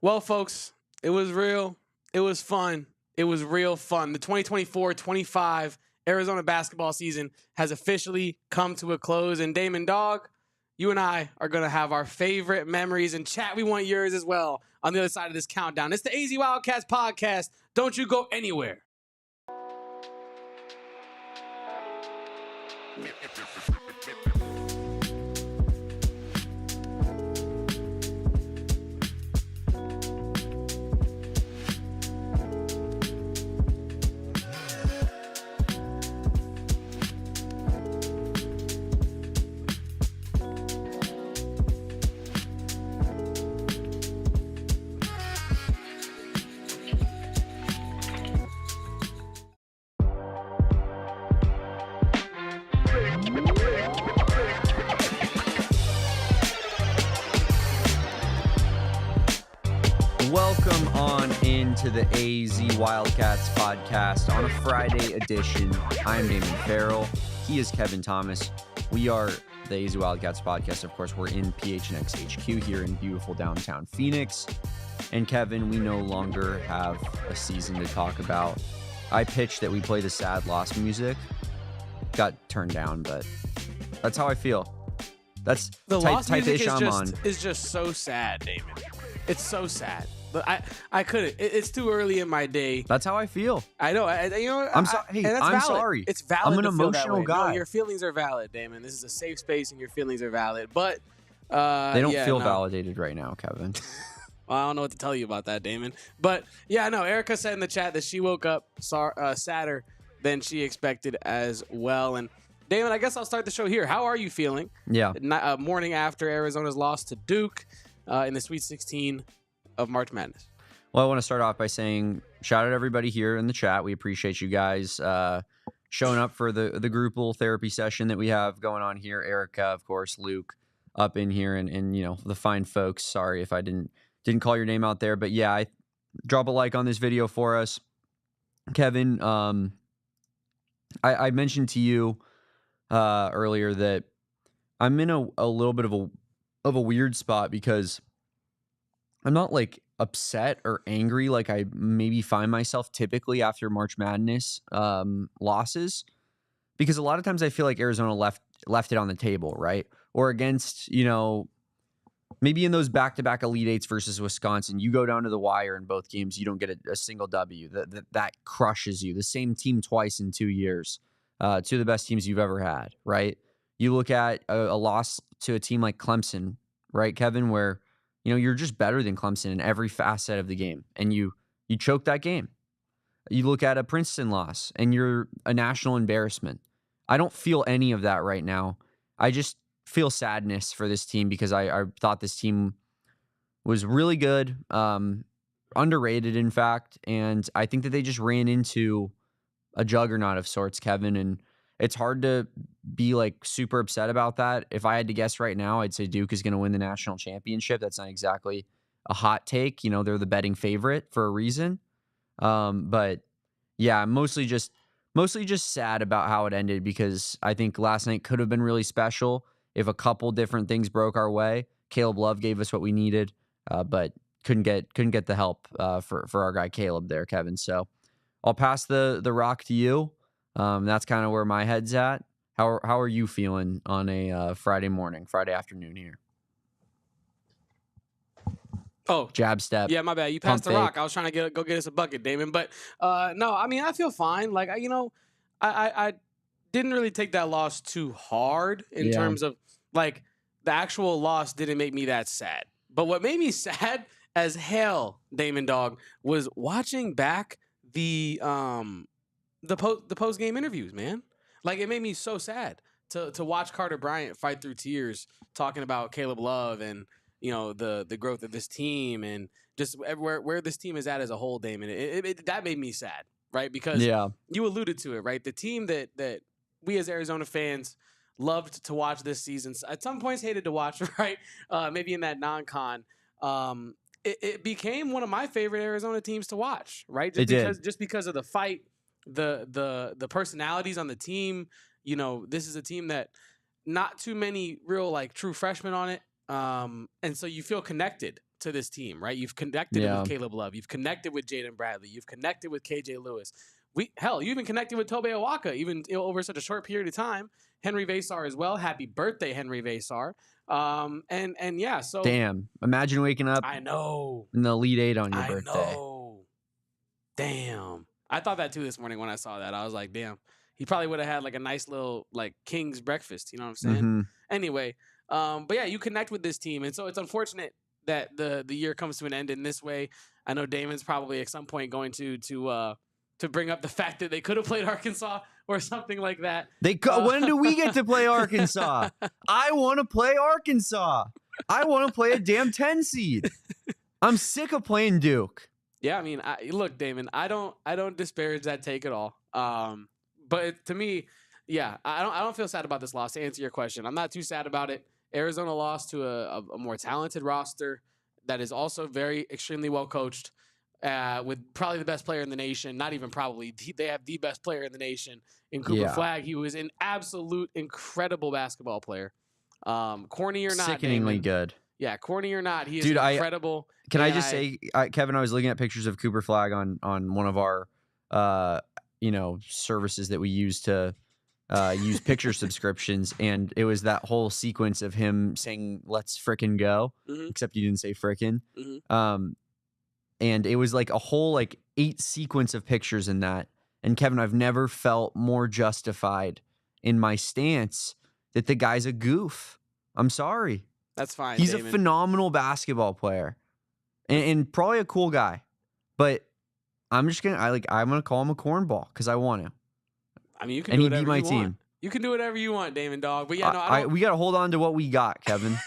Well, folks, it was real. It was fun. It was real fun. The 2024-25 Arizona basketball season has officially come to a close. And Damon, dog, you and I are going to have our favorite memories. And chat, we want yours as well on the other side of this countdown. It's the AZ Wildcats podcast. Don't you go anywhere. Welcome on into the AZ Wildcats podcast on a Friday edition. I'm Damon Fairall. He is Kevin Thomas. We are the AZ Wildcats podcast. Of course, we're in PHNX HQ here in beautiful downtown Phoenix. And Kevin, we no longer have a season to talk about. I pitched that we play the sad loss music. Got turned down, but that's how I feel. That's the loss music on. is just so sad, Damon. It's so sad. But I couldn't. It's too early in my day. That's how I feel. I know. I'm sorry. It's valid. I'm an to feel emotional that way. guy. No, your feelings are valid, Damon. This is a safe space, and your feelings are valid. But they don't feel validated right now, Kevin. Well, I don't know what to tell you about that, Damon. But yeah, no. Erica said in the chat that she woke up sadder than she expected as well. And Damon, I guess I'll start the show here. How are you feeling? Yeah. Morning after Arizona's loss to Duke in the Sweet 16 of March Madness. Well, I want to start off by saying shout out to everybody here in the chat. We appreciate you guys showing up for the group little therapy session that we have going on here. Erica, of course, Luke up in here, and you know, the fine folks. Sorry if I didn't call your name out there, but yeah, drop a like on this video for us. Kevin, I mentioned to you earlier that I'm in a little bit of a weird spot because I'm not like upset or angry like I maybe find myself typically after March Madness losses, because a lot of times I feel like Arizona left it on the table, right? Or against, you know, maybe in those back-to-back Elite Eights versus Wisconsin, you go down to the wire in both games, you don't get a single W. That crushes you. The same team twice in 2 years. Two of the best teams you've ever had, right? You look at a loss to a team like Clemson, right, Kevin, where you know, you're just better than Clemson in every facet of the game, and you choke that game. You look at a Princeton loss, and you're a national embarrassment. I don't feel any of that right now. I just feel sadness for this team because I thought this team was really good, underrated, in fact, and I think that they just ran into a juggernaut of sorts, Kevin, and it's hard to be like super upset about that. If I had to guess right now, I'd say Duke is going to win the national championship. That's not exactly a hot take. You know, they're the betting favorite for a reason. But yeah, I'm mostly just sad about how it ended because I think last night could have been really special if a couple different things broke our way. Caleb Love gave us what we needed, but couldn't get the help for our guy Caleb there, Kevin. So I'll pass the rock to you. That's kind of where my head's at. How are you feeling on a Friday afternoon here? Oh, jab step. Yeah, my bad. You passed the fake. rock. I was trying to go get us a bucket, Damon. But no, I mean, I feel fine. Like, I didn't really take that loss too hard in terms of like the actual loss didn't make me that sad. But what made me sad as hell, Damon dog, was watching back the post game interviews, man. Like, it made me so sad to watch Carter Bryant fight through tears talking about Caleb Love and, you know, the growth of this team and just where this team is at as a whole, Damon. That made me sad, right? Because you alluded to it, right? The team that we as Arizona fans loved to watch this season, at some points hated to watch, right? Maybe in that non-con. It became one of my favorite Arizona teams to watch, right? Just because of the fight, the personalities on the team. You know, this is a team that not too many real like true freshmen on it. And so you feel connected to this team, right? You've connected with Caleb Love. You've connected with Jaden Bradley. You've connected with KJ Lewis. You even connected with Tobe Awaka, even over such a short period of time. Henri Veesaar as well. Happy birthday, Henri Veesaar. And yeah, so damn. Imagine waking up. I know. In the Elite Eight on your birthday. I know. Damn. I thought that too this morning when I saw that. I was like, damn. He probably would have had like a nice little like King's breakfast. You know what I'm saying? Mm-hmm. Anyway, but yeah, you connect with this team, and so it's unfortunate that the year comes to an end in this way. I know Damon's probably at some point going to bring up the fact that they could have played Arkansas or something like that. When do we get to play Arkansas? I want to play Arkansas. I want to play a damn 10 seed. I'm sick of playing Duke. Yeah, I mean, look, Damon, I don't disparage that take at all. But to me, yeah, I don't feel sad about this loss. To answer your question, I'm not too sad about it. Arizona lost to a more talented roster that is also very extremely well coached, with probably the best player in the nation. Not even probably, they have the best player in the nation in Cooper Flagg. He was an absolute incredible basketball player. Corny or not, sickeningly Damon, good. Yeah, corny or not, he is incredible. Can I just say, Kevin, I was looking at pictures of Cooper Flagg on one of our services that we use to use picture subscriptions, and it was that whole sequence of him saying "Let's frickin' go," except you didn't say frickin'. And it was like a whole 8 sequence of pictures in that. And Kevin, I've never felt more justified in my stance that the guy's a goof. I'm sorry. That's fine. He's Damon. a phenomenal basketball player, and probably a cool guy. But I'm just gonna I'm gonna call him a cornball because I want to. I mean, you can do whatever he beat my you team. Want. You can do whatever you want, Damon Dog. But yeah, no, I don't. We got to hold on to what we got, Kevin.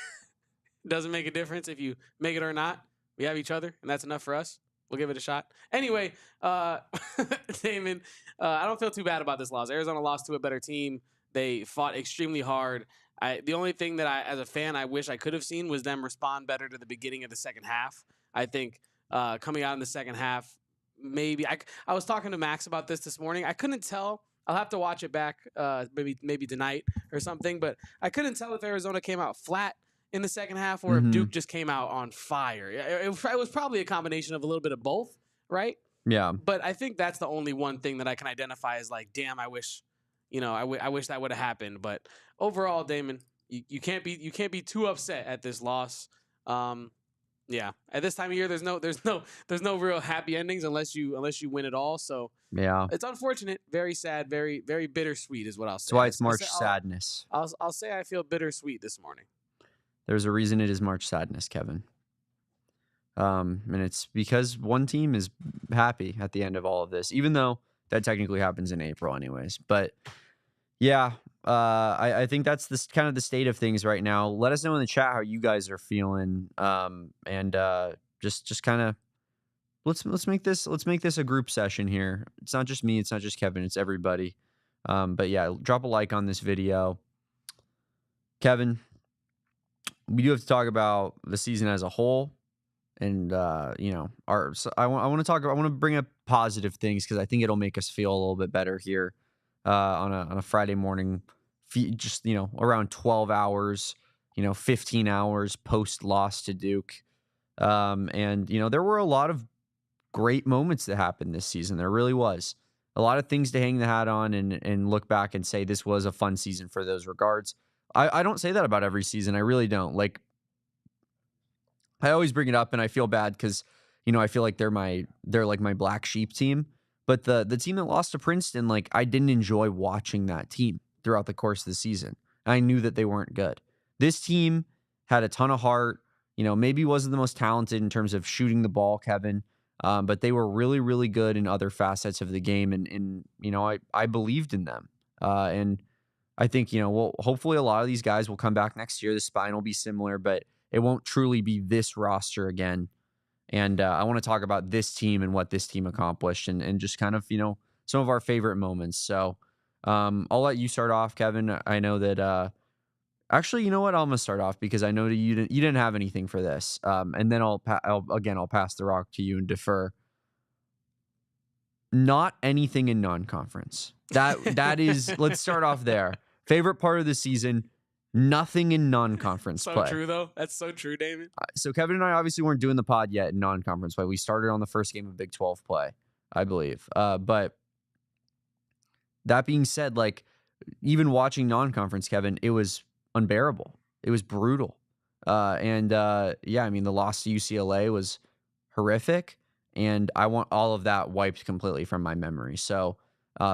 Doesn't make a difference if you make it or not. We have each other, and that's enough for us. We'll give it a shot. Anyway, Damon, I don't feel too bad about this loss. Arizona lost to a better team. They fought extremely hard. The only thing that as a fan, I wish I could have seen was them respond better to the beginning of the second half. I think coming out in the second half, maybe I was talking to Max about this morning. I couldn't tell. I'll have to watch it back maybe tonight or something. But I couldn't tell if Arizona came out flat in the second half or if Duke just came out on fire. It was probably a combination of a little bit of both, right? Yeah. But I think that's the only one thing that I can identify as damn, I wish, I wish that would have happened. But overall, Damon, you can't be too upset at this loss. Yeah, at this time of year, there's no real happy endings unless you win it all. So yeah, it's unfortunate, very sad, very very bittersweet is what I'll say. That's why it's March Sadness. I'll say I feel bittersweet this morning. There's a reason it is March Sadness, Kevin. And it's because one team is happy at the end of all of this, even though that technically happens in April anyways. But yeah, I think that's kind of the state of things right now. Let us know in the chat how you guys are feeling. And just kind of let's make this a group session here. It's not just me, it's not just Kevin, it's everybody. But yeah, drop a like on this video. Kevin, we do have to talk about the season as a whole. And I want to bring up positive things because I think it'll make us feel a little bit better here on a Friday morning, just around 12 hours, 15 hours post loss to Duke. And there were a lot of great moments that happened this season. There really was a lot of things to hang the hat on and look back and say this was a fun season for those regards. I don't say that about every season. I really don't. I always bring it up and I feel bad because, I feel like they're like my black sheep team. But the team that lost to Princeton, I didn't enjoy watching that team throughout the course of the season. I knew that they weren't good. This team had a ton of heart. Maybe wasn't the most talented in terms of shooting the ball, Kevin. But they were really, really good in other facets of the game. And I believed in them. And I think, hopefully a lot of these guys will come back next year. The spine will be similar, but it won't truly be this roster again. And I want to talk about this team and what this team accomplished and just kind of, some of our favorite moments. So I'll let you start off, Kevin. I know that actually, you know what? I'm going to start off because I know that you didn't have anything for this. And then I'll pass the rock to you and defer. Not anything in non-conference. That is, let's start off there. Favorite part of the season, Nothing in non-conference So play. true, though. That's so true, Damon. So Kevin and I obviously weren't doing the pod yet in non-conference play. We started on the first game of Big 12 play, I believe. But that being said, like, even watching non-conference, Kevin, it was unbearable. It was brutal. Yeah, I mean, the loss to UCLA was horrific, and I want all of that wiped completely from my memory. So,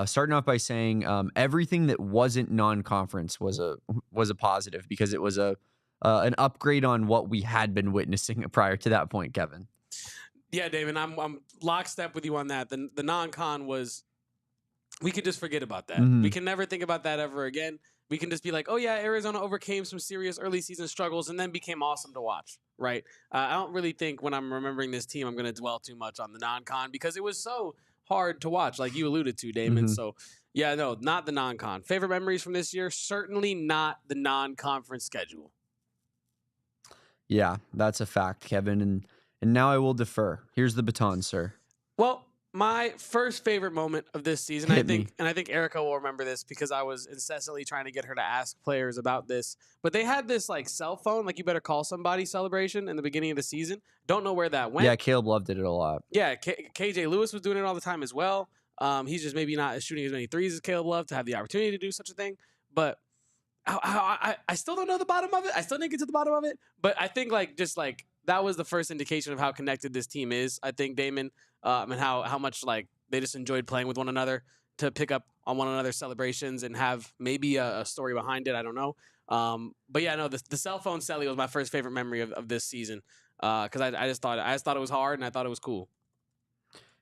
starting off by saying everything that wasn't non-conference was a positive, because it was an upgrade on what we had been witnessing prior to that point, Kevin. Yeah, Damon, I'm lockstep with you on that. The non-con was, we could just forget about that. Mhm. We can never think about that ever again. We can just be like, oh yeah, Arizona overcame some serious early season struggles and then became awesome to watch, right? I don't really think when I'm remembering this team, I'm going to dwell too much on the non-con, because it was so hard to watch, like you alluded to, Damon. Mhm. So yeah, no, not the non-con. Favorite memories from this year? Certainly not the non-conference schedule. Yeah, that's a fact, Kevin. And now I will defer. Here's the baton, sir. Well, my first favorite moment of this season, Hit I think, me. and I think Erica will remember this because I was incessantly trying to get her to ask players about this. But they had this like cell phone, like you better call somebody celebration in the beginning of the season. Don't know where that went. Yeah, Caleb Love did it a lot. Yeah, KJ Lewis was doing it all the time as well. He's just maybe not shooting as many threes as Caleb Love to have the opportunity to do such a thing. But I still don't know the bottom of it. I still didn't get to the bottom of it. But I think like that was the first indication of how connected this team is. I think Damon, and how much like they just enjoyed playing with one another, to pick up on one another's celebrations and have maybe a story behind it. I don't know. But yeah, no, the cell phone celly was my first favorite memory of this season, because I just thought it was hard and I thought it was cool.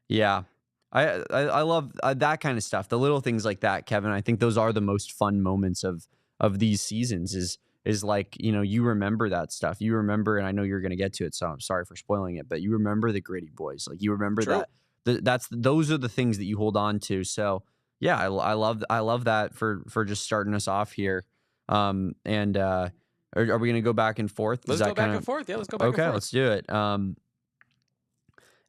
Yeah. I love that kind of stuff. The little things like that, Kevin. I think those are the most fun moments of these seasons, is like, you remember that stuff. You remember, and I know you're going to get to it, so I'm sorry for spoiling it, but you remember the gritty boys. Like, you remember True. those are the things that you hold on to. So yeah, I love that for just starting us off here. Are we going to go back and forth? Let's go back and forth. Yeah, let's go back and forth. Okay, let's do it.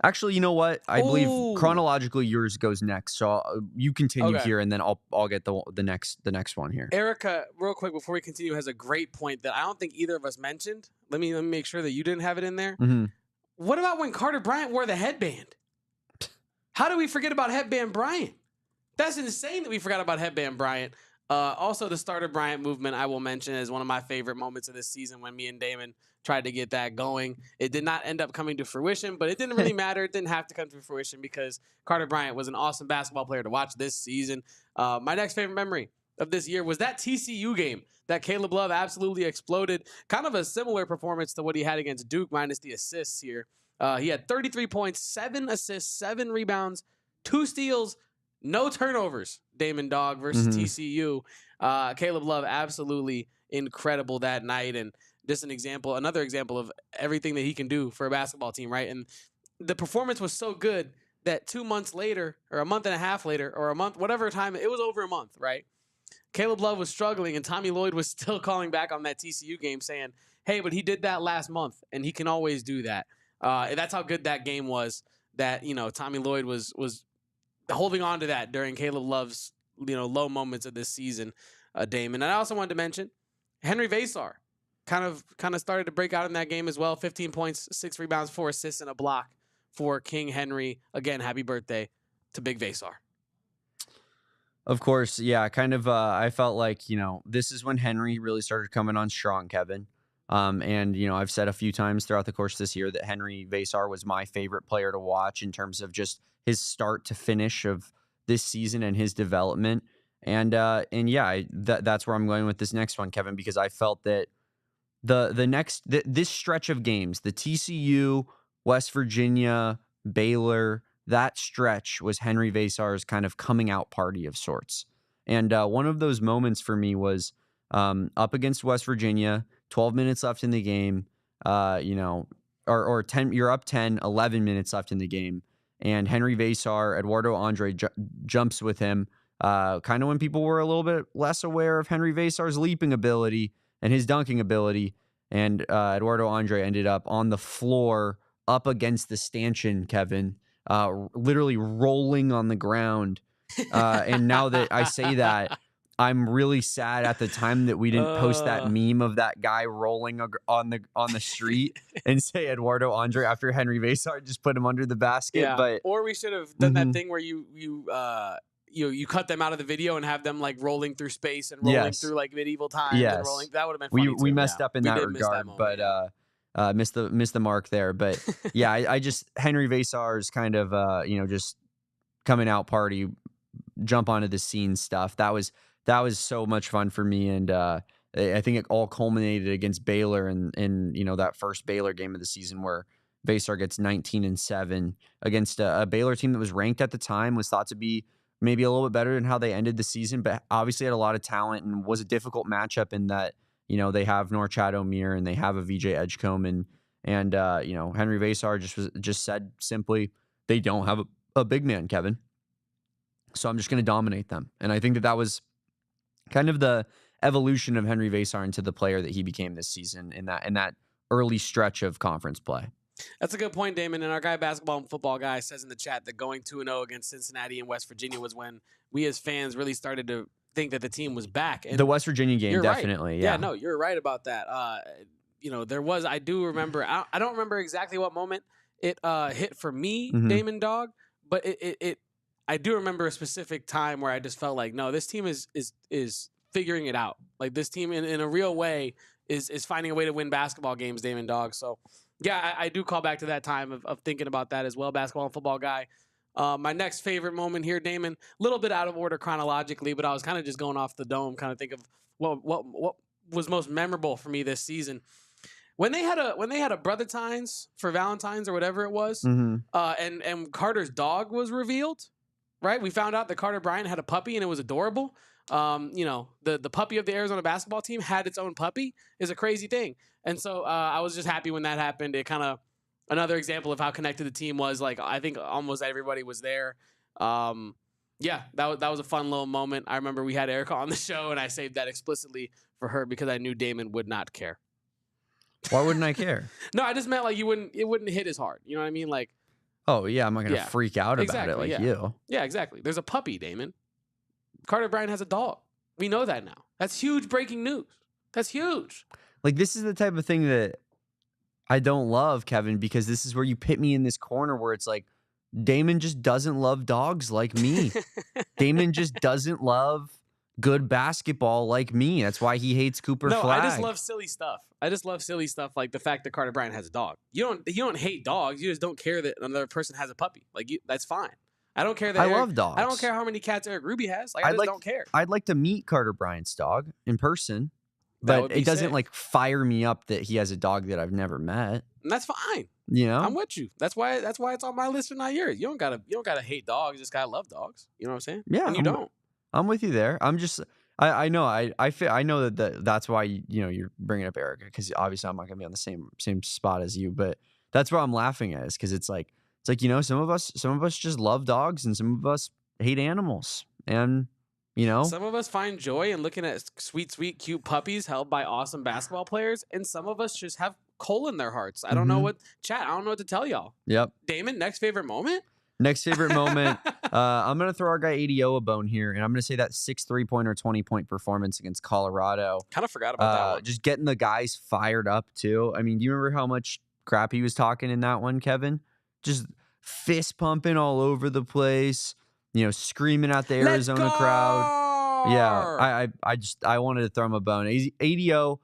Actually, you know what? I believe chronologically yours goes next. So you continue here, and then I'll get the next one here. Erica, real quick before we continue, has a great point that I don't think either of us mentioned. Let me make sure that you didn't have it in there. Mm-hmm. What about when Carter Bryant wore the headband? How do we forget about Headband Bryant? That's insane that we forgot about Headband Bryant. Also, the starter Bryant movement, I will mention, is one of my favorite moments of this season when me and Damon tried to get that going. It did not end up coming to fruition, but it didn't really matter. It didn't have to come to fruition because Carter Bryant was an awesome basketball player to watch this season. My next favorite memory of this year was that TCU game that Caleb Love absolutely exploded. Kind of a similar performance to what he had against Duke, minus the assists here. He had 33 points, 7 assists, 7 rebounds, 2 steals, no turnovers. Damon Dog versus TCU. Caleb Love absolutely incredible that night, and just another example of everything that he can do for a basketball team, right? And the performance was so good that 2 months later, or a month and a half later, or a month, whatever time, it was over a month, right? Caleb Love was struggling, and Tommy Lloyd was still calling back on that TCU game saying, hey, but he did that last month, and he can always do that. That's how good that game was, that, Tommy Lloyd was holding on to that during Caleb Love's, low moments of this season, Damon. And I also wanted to mention Henri Veesaar kind of started to break out in that game as well. 15 points, 6 rebounds, 4 assists, and a block for King Henry. Again, happy birthday to Big Veesaar. Of course, yeah, I felt like, this is when Henry really started coming on strong, Kevin. And, I've said a few times throughout the course of this year that Henri Veesaar was my favorite player to watch in terms of just his start to finish of this season and his development. And yeah, that's where I'm going with this next one, Kevin, because I felt that this stretch of games, the TCU, West Virginia, Baylor, that stretch was Henri Veesaar's kind of coming out party of sorts. And one of those moments for me was up against West Virginia, 12 minutes left in the game, or 10, you're up 10, 11 minutes left in the game. And Henri Veesaar, Eduardo Andre jumps with him, kind of when people were a little bit less aware of Henri Veesaar's leaping ability and his dunking ability. And Eduardo Andre ended up on the floor up against the stanchion, Kevin, literally rolling on the ground. And now that I say that, I'm really sad at the time that we didn't post that meme of that guy rolling on the street and say Eduardo Andre after Henri Veesaar just put him under the basket. Yeah. But or we should have done that thing where you cut them out of the video and have them like rolling through space and rolling through like medieval times and rolling. That would have been funny. We messed up in that regard, but missed the mark there. But yeah, I just Henri Veesaar's kind of just coming out party, jump onto the scene stuff. That was so much fun for me, and I think it all culminated against Baylor and that first Baylor game of the season where Veesaar gets 19-7 against a Baylor team that was ranked at the time, was thought to be maybe a little bit better than how they ended the season, but obviously had a lot of talent and was a difficult matchup in that they have Norchad O'Meara and they have a VJ Edgecombe and Henri Veesaar just said simply they don't have a big man, Kevin. So I'm just going to dominate them, and I think that was kind of the evolution of Henri Veesaar into the player that he became this season in that early stretch of conference play. That's a good point, Damon. And our guy, basketball and football guy, says in the chat that going 2-0 against Cincinnati and West Virginia was when we as fans really started to think that the team was back. And the West Virginia game, definitely. Right. Yeah, no, you're right about that. There was, I do remember, I don't remember exactly what moment it hit for me, Damon Dog, but I do remember a specific time where I just felt like, no, this team is figuring it out. Like this team in a real way is finding a way to win basketball games, Damon Dog. So yeah, I do call back to that time of thinking about that as well, basketball and football guy. My next favorite moment here, Damon, a little bit out of order chronologically, but I was kind of just going off the dome, kind of think of what was most memorable for me this season. When they had a Brother Tines for Valentine's or whatever it was, and Carter's dog was revealed. Right, we found out that Carter Bryant had a puppy and it was adorable. The puppy of the Arizona basketball team had its own puppy is a crazy thing, and so I was just happy when that happened. It kind of another example of how connected the team was. Like I think almost everybody was there. That was a fun little moment. I remember we had Erica on the show, and I saved that explicitly for her because I knew Damon would not care. Why wouldn't I care? No, I just meant like it wouldn't hit as hard. You know what I mean? Like. Oh, yeah, I'm not going to freak out about it like you. Yeah, exactly. There's a puppy, Damon. Carter Bryant has a dog. We know that now. That's huge breaking news. That's huge. Like, this is the type of thing that I don't love, Kevin, because this is where you pit me in this corner where it's like, Damon just doesn't love dogs like me. Damon just doesn't love good basketball like me. That's why he hates Cooper Flagg. I just love silly stuff. Like the fact that Carter Bryant has a dog. You don't hate dogs. You just don't care that another person has a puppy. Like that's fine. I don't care that I love dogs. I don't care how many cats Eric Ruby has. Like I just don't care. I'd like to meet Carter Bryant's dog in person, but it doesn't like fire me up that he has a dog that I've never met. And that's fine. I'm with you. That's why it's on my list and not yours. You don't gotta hate dogs. You just gotta love dogs. You know what I'm saying? Yeah. And you don't. I'm with you there. I'm just, I know, I know that's why you're bringing up Erica, because obviously I'm not gonna be on the same spot as you, but that's what I'm laughing at, is because it's like some of us just love dogs and some of us hate animals, and some of us find joy in looking at sweet, cute puppies held by awesome basketball players, and some of us just have coal in their hearts. I don't know what to tell y'all. Yep. Damon, next favorite moment. Next favorite moment, I'm going to throw our guy ADO a bone here, and I'm going to say that 6 3-pointer, 20-point performance against Colorado. Kind of forgot about that one. Just getting the guys fired up, too. I mean, do you remember how much crap he was talking in that one, Kevin? Just fist pumping all over the place, screaming at the Arizona crowd. Yeah, I wanted to throw him a bone. ADO,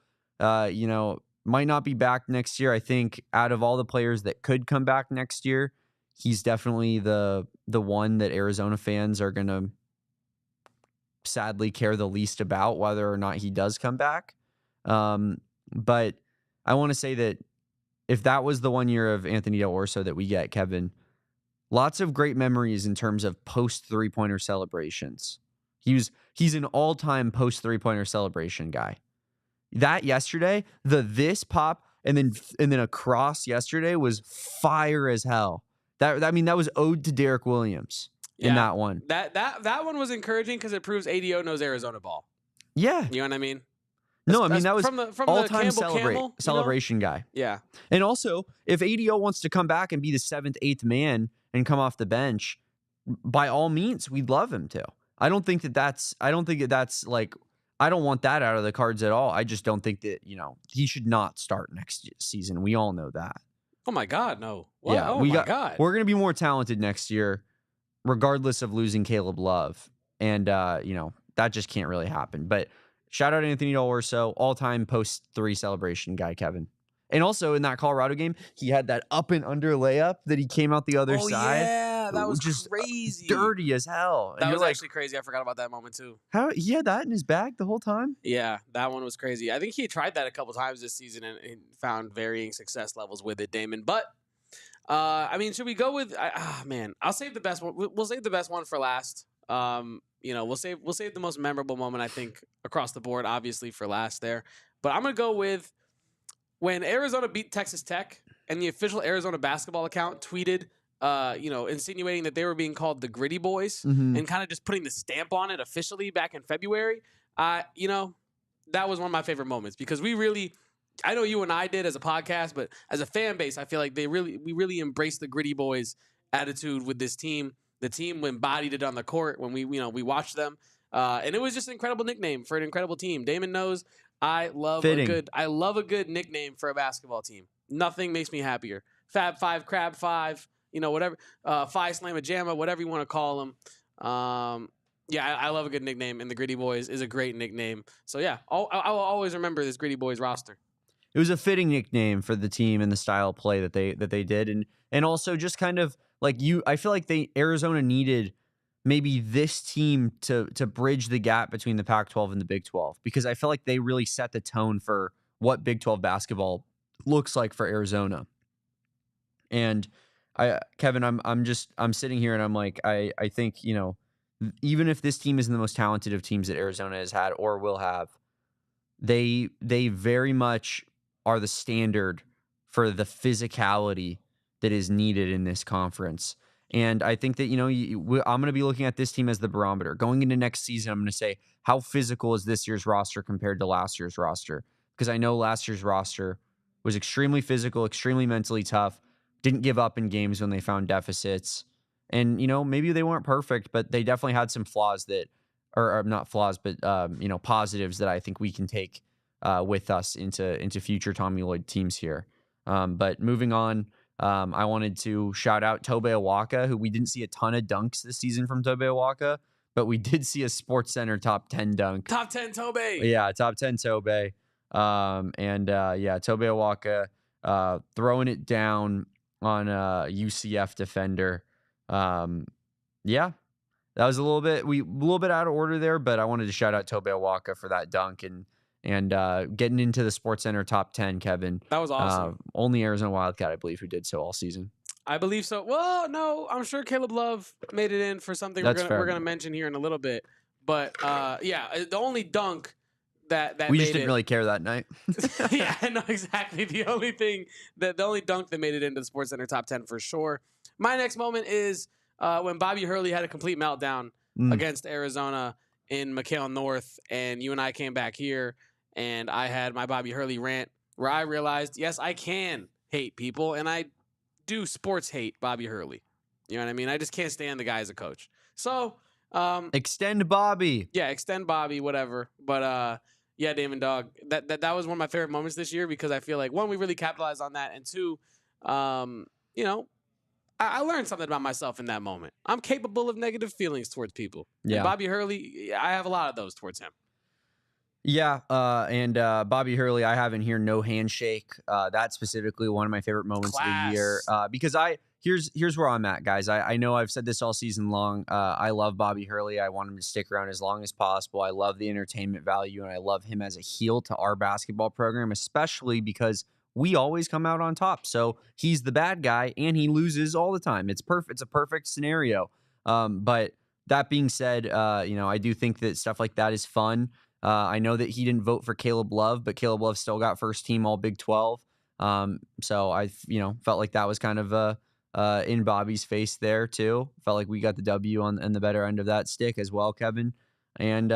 might not be back next year. I think out of all the players that could come back next year, he's definitely the one that Arizona fans are going to sadly care the least about, whether or not he does come back. But I want to say that if that was the 1 year of Anthony Dell'Orso that we get, Kevin, lots of great memories in terms of post 3-pointer celebrations. He's an all-time post 3-pointer celebration guy. That yesterday, this pop and then across yesterday was fire as hell. That was ode to Derek Williams in that one. That one was encouraging because it proves ADO knows Arizona ball. Yeah. You know what I mean? No, I mean, that was from all-time Camel, celebration guy. Yeah. And also, if ADO wants to come back and be the 7th, 8th man and come off the bench, by all means, we'd love him to. I don't think that that's like, I don't want that out of the cards at all. I just don't think that, he should not start next season. We all know that. Oh my God, no. What? Yeah, Oh my God. we're going to be more talented next year, regardless of losing Caleb Love. And, that just can't really happen. But shout out Anthony Dell'Orso, all-time post-3 celebration guy, Kevin. And also in that Colorado game, he had that up and under layup that he came out the other side. Yeah, that was just crazy. Dirty as hell. That was actually crazy. I forgot about that moment too. How he had that in his bag the whole time? Yeah, that one was crazy. I think he tried that a couple times this season and found varying success levels with it, Damon. But I mean, should we go with? Man, I'll save the best one. We'll save the best one for last. We'll save the most memorable moment, I think, across the board, obviously, for last there. But I'm gonna go with when Arizona beat Texas Tech and the official Arizona basketball account tweeted, insinuating that they were being called the Gritty Boys and kind of just putting the stamp on it officially back in February. That was one of my favorite moments because we really, I know you and I did as a podcast, but as a fan base, I feel like we really embraced the Gritty Boys attitude with this team. The team embodied it on the court when we watched them, and it was just an incredible nickname for an incredible team. Damon knows I love a good nickname for a basketball team. Nothing makes me happier. Fab Five, Crab Five, whatever, Phi Slamma Jamma, whatever you want to call them. I love a good nickname, and the Gritty Boys is a great nickname. So yeah, I'll always remember this Gritty Boys roster. It was a fitting nickname for the team and the style of play that they did, and also just kind of like I feel like Arizona needed maybe this team to bridge the gap between the Pac-12 and the Big 12, because I feel like they really set the tone for what Big 12 basketball looks like for Arizona. And Kevin, I'm sitting here and I'm like, I think, even if this team isn't the most talented of teams that Arizona has had or will have, they very much are the standard for the physicality that is needed in this conference. And I think that, I'm going to be looking at this team as the barometer. Going into next season, I'm going to say, how physical is this year's roster compared to last year's roster? Because I know last year's roster was extremely physical, extremely mentally tough, didn't give up in games when they found deficits. And, maybe they weren't perfect, but they definitely had some flaws that, or not flaws, but, positives that I think we can take with us into future Tommy Lloyd teams here. But moving on, I wanted to shout out Tobe Awaka, who we didn't see a ton of dunks this season from Tobe Awaka, but we did see a SportsCenter top 10 dunk. Top 10 Tobe. Yeah, top 10 Tobe. Tobe Awaka throwing it down on a UCF defender. That was a little bit out of order there, but I wanted to shout out Tobe Awaka for that dunk and getting into the SportsCenter top 10, Kevin. That was awesome. Only Arizona Wildcat, I believe, who did so all season. I believe so. Well, no, I'm sure Caleb Love made it in for something we're gonna mention here in a little bit. But the only dunk that we made just didn't really care that night. Yeah, I know exactly. The only dunk that made it into the SportsCenter top 10 for sure. My next moment is when Bobby Hurley had a complete meltdown against Arizona in McHale North, and you and I came back here. And I had my Bobby Hurley rant where I realized, yes, I can hate people, and I do sports hate Bobby Hurley. You know what I mean? I just can't stand the guy as a coach. So extend Bobby. Yeah, extend Bobby, whatever. But Damon Dog, that was one of my favorite moments this year because I feel like, one, we really capitalized on that, and two, I learned something about myself in that moment. I'm capable of negative feelings towards people. Yeah. And Bobby Hurley, I have a lot of those towards him. Yeah, and Bobby Hurley, I have in here no handshake. That's specifically one of my favorite moments of the year. Because here's where I'm at, guys. I know I've said this all season long. I love Bobby Hurley. I want him to stick around as long as possible. I love the entertainment value, and I love him as a heel to our basketball program, especially because we always come out on top. So he's the bad guy, and he loses all the time. It's perfect. It's a perfect scenario. But that being said, I do think that stuff like that is fun. I know that he didn't vote for Caleb Love, but Caleb Love still got first team all Big 12. So I, felt like that was kind of in Bobby's face there too. Felt like we got the W on the better end of that stick as well, Kevin. And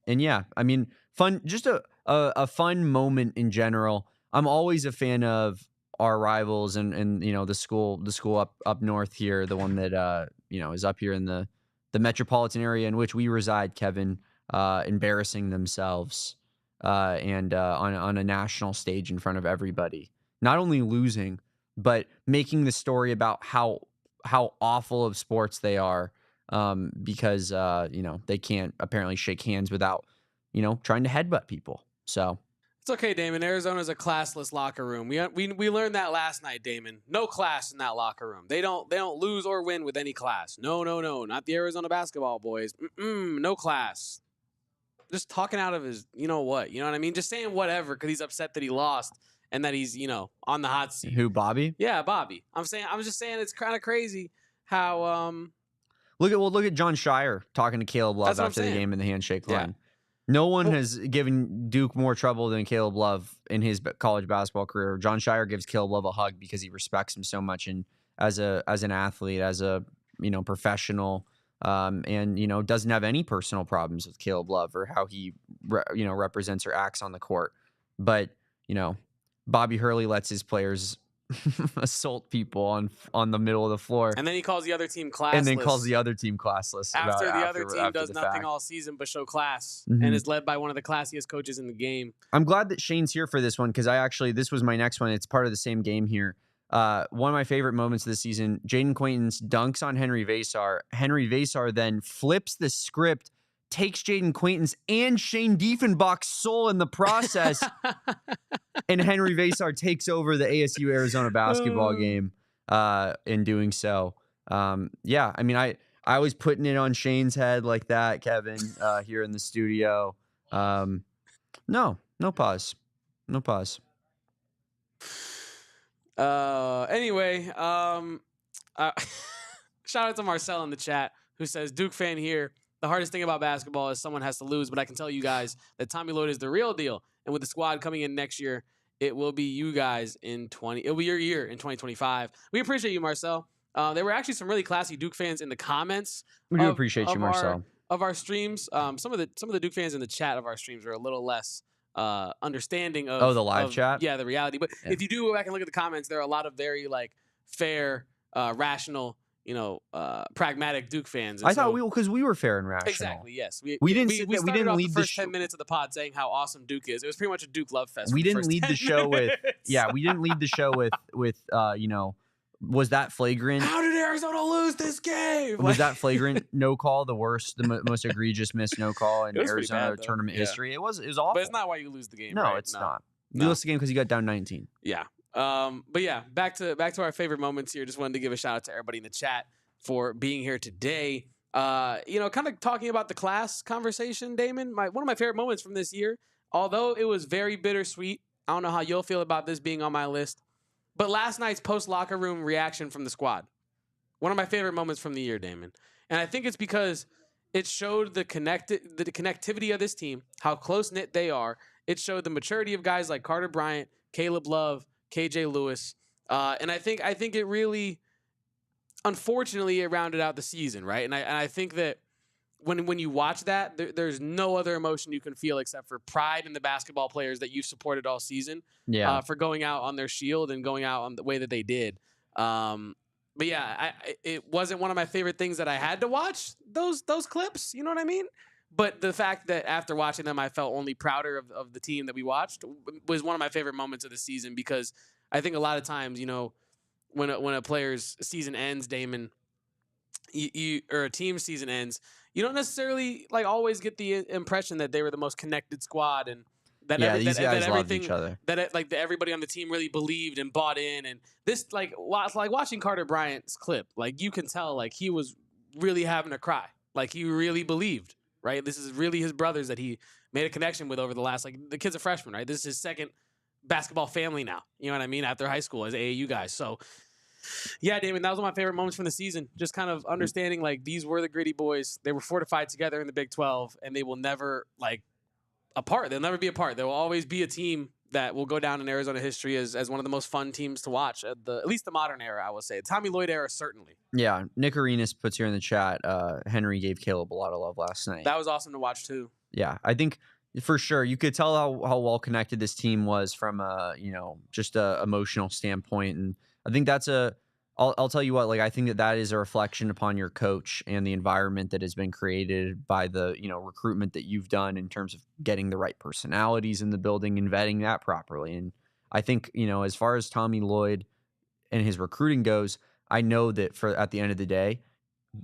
yeah, I mean, fun, just a fun moment in general. I'm always a fan of our rivals and the school up north here, the one that is up here in the the metropolitan area in which we reside, Kevin, embarrassing themselves and on a national stage in front of everybody. Not only losing, but making the story about how awful of sports they are because, they can't apparently shake hands without, trying to headbutt people. So it's okay, Damon. Arizona's a classless locker room. We learned that last night, Damon. No class in that locker room. They don't lose or win with any class. No, not the Arizona basketball boys. No class. Just talking out of his, you know what I mean? Just saying whatever because he's upset that he lost and that he's, on the hot seat. Who, Bobby? Yeah, Bobby. I'm just saying it's kind of crazy how look at John Shire talking to Caleb Love after the game in the handshake line. No one has given Duke more trouble than Caleb Love in his college basketball career. John Shire gives Caleb Love a hug because he respects him so much and as an athlete, as a professional, and doesn't have any personal problems with Caleb Love or how he represents or acts on the court. But Bobby Hurley lets his players assault people on the middle of the floor, and then he calls the other team classless. After the other team does nothing all season but show class and is led by one of the classiest coaches in the game. I'm glad that Shane's here for this one because this was my next one. It's part of the same game here. One of my favorite moments of the season, Jaden Quaintance dunks on Henri Veesaar. Henri Veesaar then flips the script, takes Jaden Quaintance and Shane Diefenbach's soul in the process, and Henri Veesaar takes over the ASU Arizona basketball game in doing so. I was putting it on Shane's head like that, Kevin, here in the studio. No pause. Anyway, shout out to Marcel in the chat who says, Duke fan here. The hardest thing about basketball is someone has to lose, but I can tell you guys that Tommy Lloyd is the real deal. And with the squad coming in next year, it will be you guys it'll be your year in 2025. We appreciate you, Marcel. There were actually some really classy Duke fans in the comments. We do appreciate you, Marcel. Of our streams. Some of the Duke fans in the chat of our streams are a little less understanding of the live chat. Yeah, the reality. But if you do go back and look at the comments, there are a lot of very fair, rational, pragmatic Duke fans. And I thought because we were fair and rational. Exactly. Yes. We didn't lead the first 10 minutes of the pod saying how awesome Duke is. It was pretty much a Duke love fest. We didn't lead the show with. Yeah, we didn't lead the show with. Was that flagrant? How did Arizona lose this game? Was that flagrant no call? The worst, the most egregious missed no call in Arizona tournament history. It was awful. But it's not why you lose the game. No, right? It's not. You lost the game because you got down 19. Yeah. But yeah, back to our favorite moments here. Just wanted to give a shout out to everybody in the chat for being here today. Kind of talking about the class conversation, Damon. One of my favorite moments from this year, although it was very bittersweet. I don't know how you'll feel about this being on my list. But last night's post-locker room reaction from the squad, one of my favorite moments from the year, Damon. And I think it's because it showed the connectivity of this team, how close-knit they are. It showed the maturity of guys like Carter Bryant, Caleb Love, KJ Lewis. And I think it really, unfortunately, it rounded out the season, right? And I think that when you watch that, there's no other emotion you can feel except for pride in the basketball players that you've supported all season. Yeah. For going out on their shield and going out on the way that they did. But yeah, it wasn't one of my favorite things that I had to watch those clips. You know what I mean? But the fact that after watching them, I felt only prouder of the team that we watched was one of my favorite moments of the season because I think a lot of times, when a player's season ends, Damon, or a team's season ends, you don't necessarily always get the impression that they were the most connected squad and that these guys loved each other. That everybody on the team really believed and bought in. And this watching Carter Bryant's clip, you can tell he was really having a cry, he really believed. Right, this is really his brothers that he made a connection with over the last the kid's a freshman, right? This is his second basketball family now. You know what I mean? After high school as AAU guys, so. Yeah, Damon, that was one of my favorite moments from the season. Just kind of understanding these were the gritty boys. They were fortified together in the Big 12, and they will never apart. They'll never be apart. There will always be a team that will go down in Arizona history as one of the most fun teams to watch at least the modern era. I will say, Tommy Lloyd era certainly. Yeah, Nick Arenas puts here in the chat. Henry gave Caleb a lot of love last night. That was awesome to watch too. Yeah, I think. For sure, you could tell how well connected this team was from just a emotional standpoint, and I think that's a I'll tell you what, like, I think that is a reflection upon your coach and the environment that has been created by the, recruitment that you've done in terms of getting the right personalities in the building and vetting that properly. And I think, as far as Tommy Lloyd and his recruiting goes, I know that at the end of the day,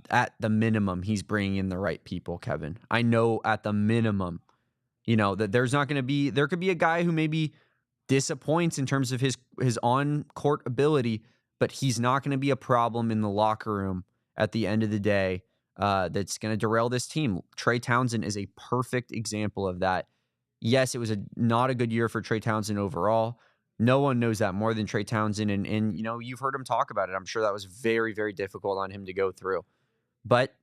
at the minimum, he's bringing in the right people, Kevin. I know at the minimum, that there could be a guy who maybe disappoints in terms of his on-court ability, but he's not going to be a problem in the locker room at the end of the day that's going to derail this team. Trey Townsend is a perfect example of that. Yes, it was not a good year for Trey Townsend overall. No one knows that more than Trey Townsend, and you've heard him talk about it. I'm sure that was very, very difficult on him to go through. But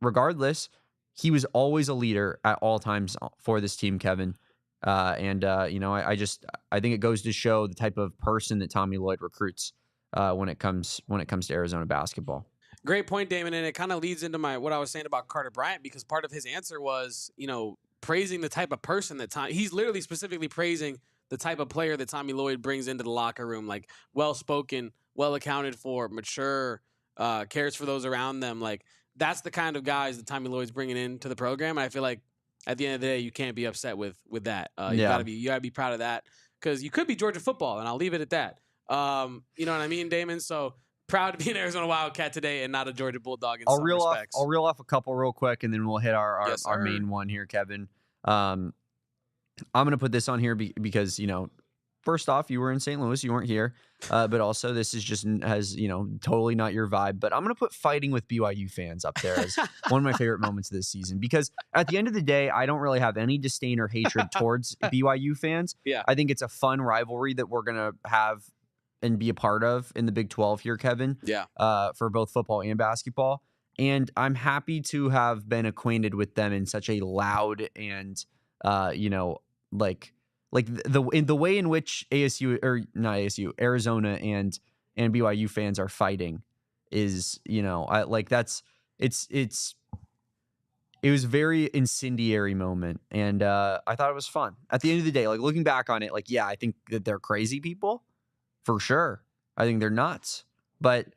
regardless, he was always a leader at all times for this team, Kevin. I think it goes to show the type of person that Tommy Lloyd recruits when it comes to Arizona basketball. Great point, Damon, and it kind of leads into what I was saying about Carter Bryant, because part of his answer was, praising the type of person that he's literally specifically praising the type of player that Tommy Lloyd brings into the locker room, like well-spoken, well accounted for, mature, cares for those around them. Like, that's the kind of guys that Tommy Lloyd's bringing into the program. And I feel like at the end of the day, you can't be upset with that. You gotta be proud of that, because you could be Georgia football, and I'll leave it at that. You know what I mean, Damon? So proud to be an Arizona Wildcat today and not a Georgia Bulldog in some respects. I'll reel off a couple real quick, and then we'll hit our main one here, Kevin. I'm going to put this on here because, first off, you were in St. Louis, you weren't here. But also this is just totally not your vibe. But I'm going to put fighting with BYU fans up there as one of my favorite moments of this season, because at the end of the day, I don't really have any disdain or hatred towards BYU fans. Yeah. I think it's a fun rivalry that we're going to have and be a part of in the Big 12 here, Kevin. Yeah. For both football and basketball. And I'm happy to have been acquainted with them in such a loud and, the way in which Arizona and BYU fans are fighting is, it was a very incendiary moment. And I thought it was fun. At the end of the day, like, looking back on it, I think that they're crazy people for sure. I think they're nuts, but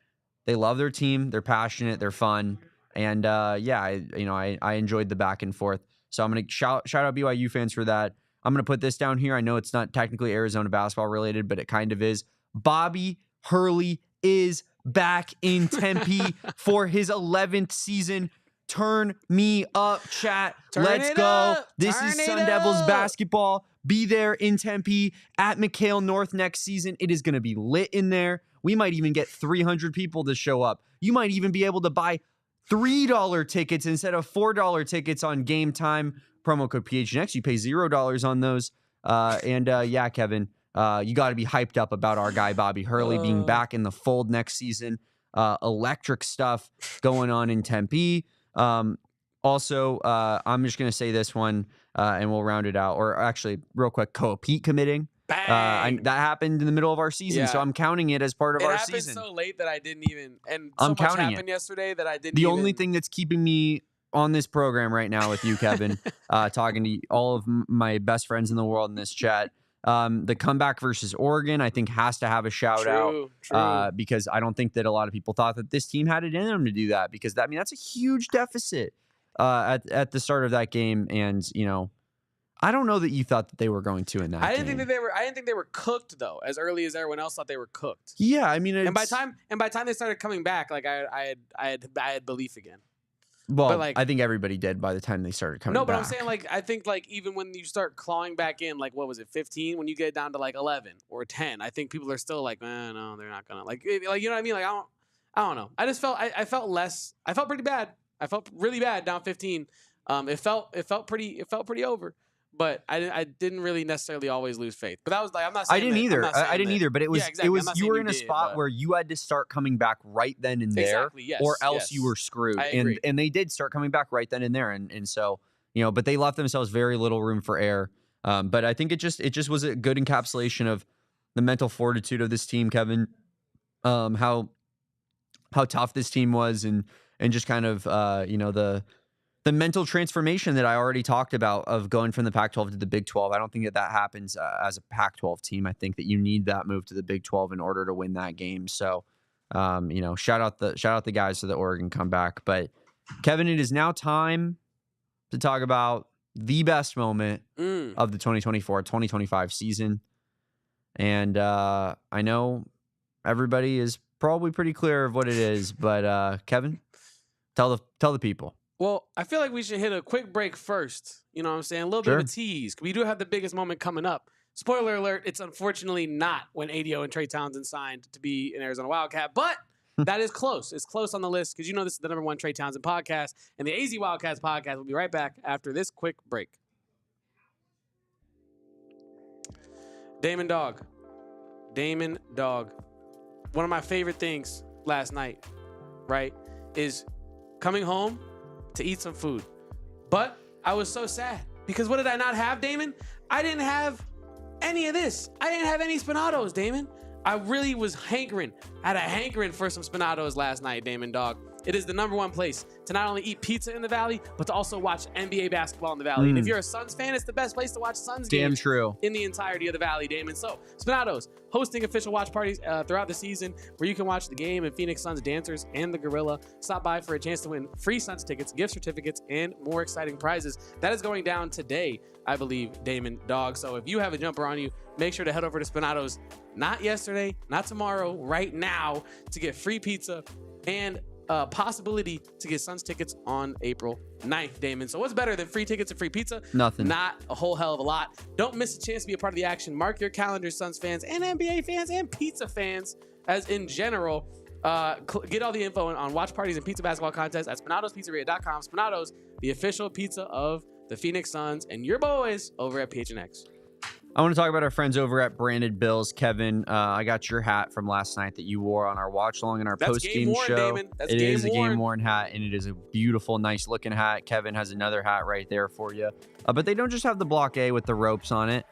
they love their team. They're passionate. They're fun. And I enjoyed the back and forth. So I'm going to shout out BYU fans for that. I'm going to put this down here. I know it's not technically Arizona basketball related, but it kind of is. Bobby Hurley is back in Tempe for his 11th season. Turn me up, chat. Let's go. This is Sun Devils basketball. Be there in Tempe at McHale North next season. It is going to be lit in there. We might even get 300 people to show up. You might even be able to buy $3 tickets instead of $4 tickets on Game Time. Promo code PHNX. You pay $0 on those. Kevin, you got to be hyped up about our guy Bobby Hurley being back in the fold next season. Electric stuff going on in Tempe. Also, I'm just going to say this one, and we'll round it out. Or actually, real quick, Pete committing. Bang! That happened in the middle of our season, so I'm counting it as part of our season. It happened so late that I didn't even, and so much happened yesterday that I didn't The only thing that's keeping me on this program right now with you, Kevin, talking to all of my best friends in the world in this chat, the comeback versus Oregon, I think, has to have a shout out. Because I don't think that a lot of people thought that this team had it in them to do that, because that's a huge deficit at the start of that game. And, I don't know that you thought that they were going to in that game. I didn't think they were cooked, though, as early as everyone else thought they were cooked. Yeah, and by the time they started coming back, like, I had belief again. Well, but I think everybody did by the time they started coming back. No, but I'm saying, I think, even when you start clawing back in, what was it, 15? When you get down to, 11 or 10, I think people are still like, no, they're not going to. You know what I mean? I don't know. I just felt, I felt pretty bad. I felt really bad down 15. It felt pretty over. But I didn't really necessarily always lose faith. But that was I'm not saying I didn't either. I didn't either. But it was you were in a spot where you had to start coming back right then and there, or else you were screwed. And they did start coming back right then and there. And so, but they left themselves very little room for error. But I think it just was a good encapsulation of the mental fortitude of this team, Kevin. How tough this team was, and just kind of the mental transformation that I already talked about of going from the Pac-12 to the Big 12. I don't think that happens as a Pac-12 team. I think that you need that move to the Big 12 in order to win that game. So, Shout out the guys to the Oregon comeback. But Kevin, it is now time to talk about the best moment of the 2024-2025 season. And I know everybody is probably pretty clear of what it is, but Kevin, tell the people. Well, I feel like we should hit a quick break first. You know what I'm saying? A little bit of a tease. We do have the biggest moment coming up. Spoiler alert, it's unfortunately not when ADO and Trey Townsend signed to be an Arizona Wildcat, but that is close. It's close on the list because this is the #1 Trey Townsend podcast, and the AZ Wildcats podcast. We'll be right back after this quick break. Damon Dog. One of my favorite things last night, right, is coming home to eat some food. But I was so sad because what did I not have, Damon? I didn't have any of this. I didn't have any Spinatos, Damon. I really was hankering. I had a hankering for some Spinatos last night, Damon Dog. It is the #1 place to not only eat pizza in the Valley, but to also watch NBA basketball in the Valley. And if you're a Suns fan, it's the best place to watch Suns games. Damn true. In the entirety of the Valley, Damon. So, Spinatos hosting official watch parties throughout the season where you can watch the game and Phoenix Suns dancers and the Gorilla. Stop by for a chance to win free Suns tickets, gift certificates, and more exciting prizes. That is going down today, I believe, Damon Dog. So if you have a jumper on you, make sure to head over to Spinatos, not yesterday, not tomorrow, right now, to get free pizza and possibility to get Suns tickets on April 9th, Damon. So what's better than free tickets and free pizza? Nothing. Not a whole hell of a lot. Don't miss a chance to be a part of the action. Mark your calendars, Suns fans and NBA fans and pizza fans, as in general. Get all the info on watch parties and pizza basketball contests at SpinatosPizzeria.com. Spinatos, the official pizza of the Phoenix Suns and your boys over at PHNX. I want to talk about our friends over at Branded Bills. Kevin, I got your hat from last night that you wore on our watch along in our post-game show. Damon. It is a game-worn hat, and it is a beautiful, nice-looking hat. Kevin has another hat right there for you. But they don't just have the Block A with the ropes on it.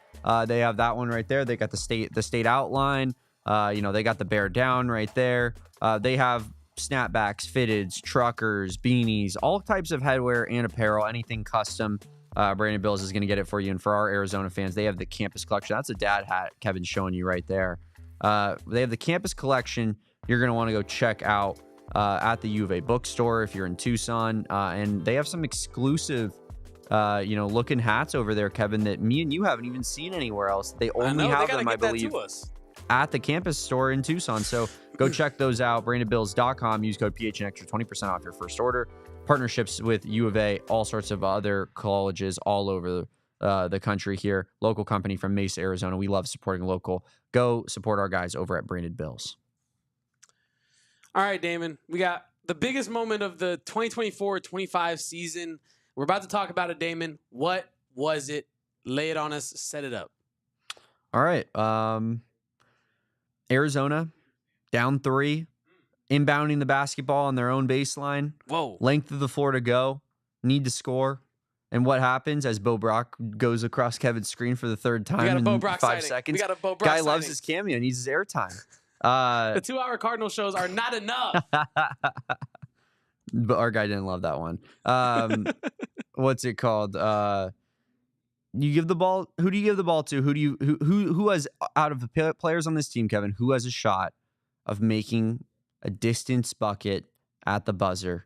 They have that one right there. They got the state outline. They got the bear down right there. They have snapbacks, fitteds, truckers, beanies, all types of headwear and apparel, anything custom. Brandon Bills is going to get it for you. And for our Arizona fans, they have the campus collection. That's a dad hat Kevin's showing you right there. They have the campus collection you're going to want to go check out at the U of A bookstore if you're in Tucson. And they have some exclusive, looking hats over there, Kevin, that me and you haven't even seen anywhere else. They only have them, I believe, at the campus store in Tucson. So go check those out. BrandonBills.com. Use code PHNX for 20% off your first order. Partnerships with U of A, all sorts of other colleges all over the country here. Local company from Mesa, Arizona. We love supporting local. Go support our guys over at Branded Bills. All right, Damon. We got the biggest moment of the 2024-25 season. We're about to talk about it, Damon. What was it? Lay it on us. Set it up. All right. Arizona, down 3. Inbounding the basketball on their own baseline. Whoa. Length of the floor to go. Need to score. And what happens as Bo Brock goes across Kevin's screen for the third time in 5 seconds? We got a Bo Brock Guy loves his cameo. Needs his airtime. The 2-hour Cardinal shows are not enough. But our guy didn't love that one. What's it called? You give the ball. Who do you give the ball to? Who has, out of the players on this team, Kevin, who has a shot of making a distance bucket at the buzzer?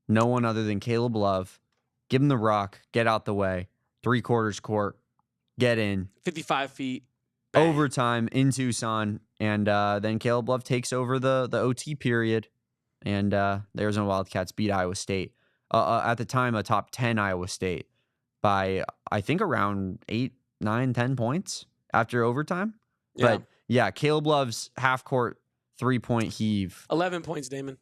No one other than Caleb Love. Give him the rock. Get out the way. 3/4 court. Get in. 55 feet. Bang. Overtime in Tucson. And then Caleb Love takes over the OT period. And the Arizona Wildcats beat Iowa State. At the time, a top 10 Iowa State by, I think, around 8, 9, 10 points after overtime. Yeah. But, yeah, Caleb Love's half-court 3-point heave. 11 points, Damon.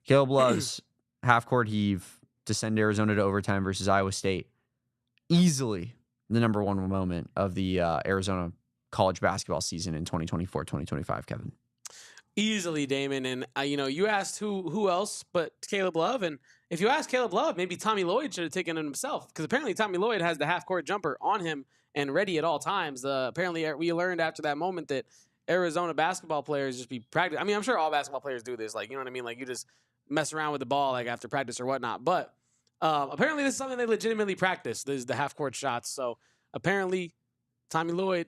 Caleb Love's half-court heave to send Arizona to overtime versus Iowa State. Easily the #1 moment of the Arizona college basketball season in 2024-2025, Kevin. Easily, Damon. And, you asked who else but Caleb Love. And if you ask Caleb Love, maybe Tommy Lloyd should have taken it himself, because apparently Tommy Lloyd has the half-court jumper on him and ready at all times. Apparently, we learned after that moment that Arizona basketball players just be practicing. I mean, I'm sure all basketball players do this. Like, you know what I mean? Like, you just mess around with the ball, like, after practice or whatnot. But apparently this is something they legitimately practice. This is the half-court shots. So apparently Tommy Lloyd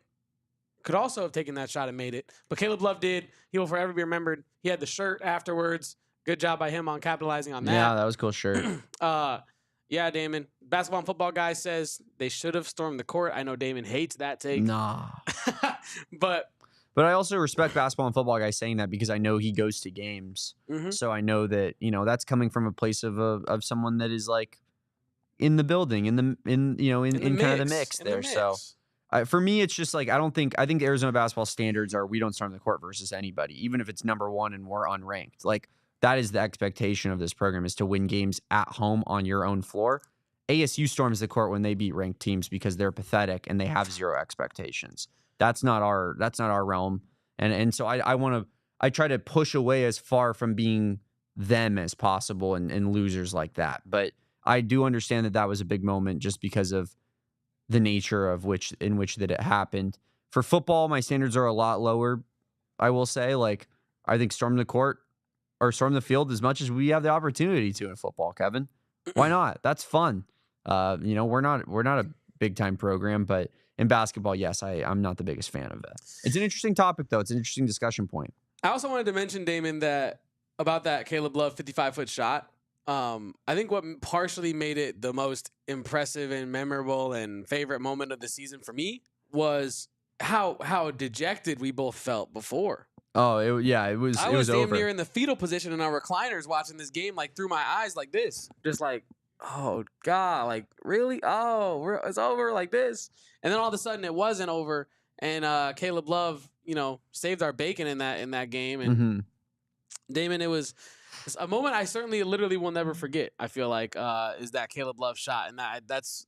could also have taken that shot and made it. But Caleb Love did. He will forever be remembered. He had the shirt afterwards. Good job by him on capitalizing on that. Yeah, that was a cool shirt. Yeah, Damon. Basketball and football guy says they should have stormed the court. I know Damon hates that take. Nah. But I also respect basketball and football guy saying that because I know he goes to games. So I know that, that's coming from a place of someone that is like in the building, in kind of the mix there. So for me, it's just like, I think the Arizona basketball standards are we don't storm the court versus anybody, even if it's number one and we're unranked. Like, that is the expectation of this program, is to win games at home on your own floor. ASU storms the court when they beat ranked teams because they're pathetic and they have zero expectations. That's not our realm. And so I try to push away as far from being them as possible and losers like that. But I do understand that was a big moment just because of the nature of in which that it happened. For football, my standards are a lot lower. I will say, like, I think storm the court or storm the field as much as we have the opportunity to in football, Kevin. Why not? That's fun. We're not a big time program, but in basketball, yes, I'm not the biggest fan of it. It's an interesting topic, though. It's an interesting discussion point. I also wanted to mention, Damon, about that Caleb Love 55-foot shot. I think what partially made it the most impressive and memorable and favorite moment of the season for me was how dejected we both felt before. Oh, it was. I it was was damn over. near in the fetal position in our recliners watching this game, like through my eyes, like this, just like, oh God, like really? Oh, it's over like this. And then all of a sudden, it wasn't over, and Caleb Love, saved our bacon in that game. And Damon, it was a moment I certainly, literally, will never forget. I feel like is that Caleb Love shot, and that's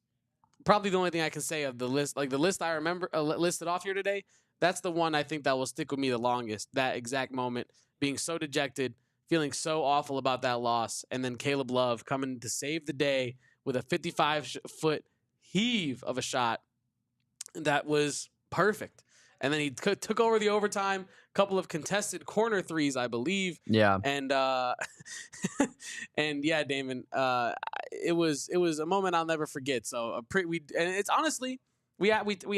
probably the only thing I can say of the list. Like the list I remember listed off here today. That's the one I think that will stick with me the longest. That exact moment, being so dejected, feeling so awful about that loss, and then Caleb Love coming to save the day with a 55-foot heave of a shot that was perfect. And then he took over the overtime, couple of contested corner threes, I believe. Yeah. And and yeah, Damon, it was a moment I'll never forget. So and it's honestly. We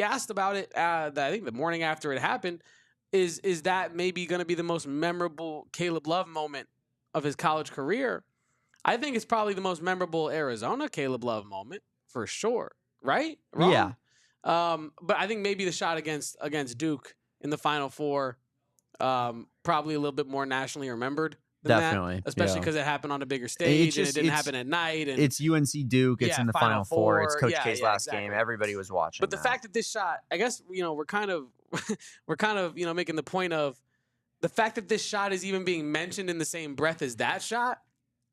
asked about it. I think the morning after it happened, is that maybe going to be the most memorable Caleb Love moment of his college career? I think it's probably the most memorable Arizona Caleb Love moment for sure. Right? Wrong? Yeah. But I think maybe the shot against Duke in the Final Four, probably a little bit more nationally remembered. Definitely, especially because it happened on a bigger stage and it didn't happen at night. And it's UNC Duke. It's in the Final Four. It's Coach K's last game. Everybody was watching. But the fact that this shot, I guess, we're kind of making the point of the fact that this shot is even being mentioned in the same breath as that shot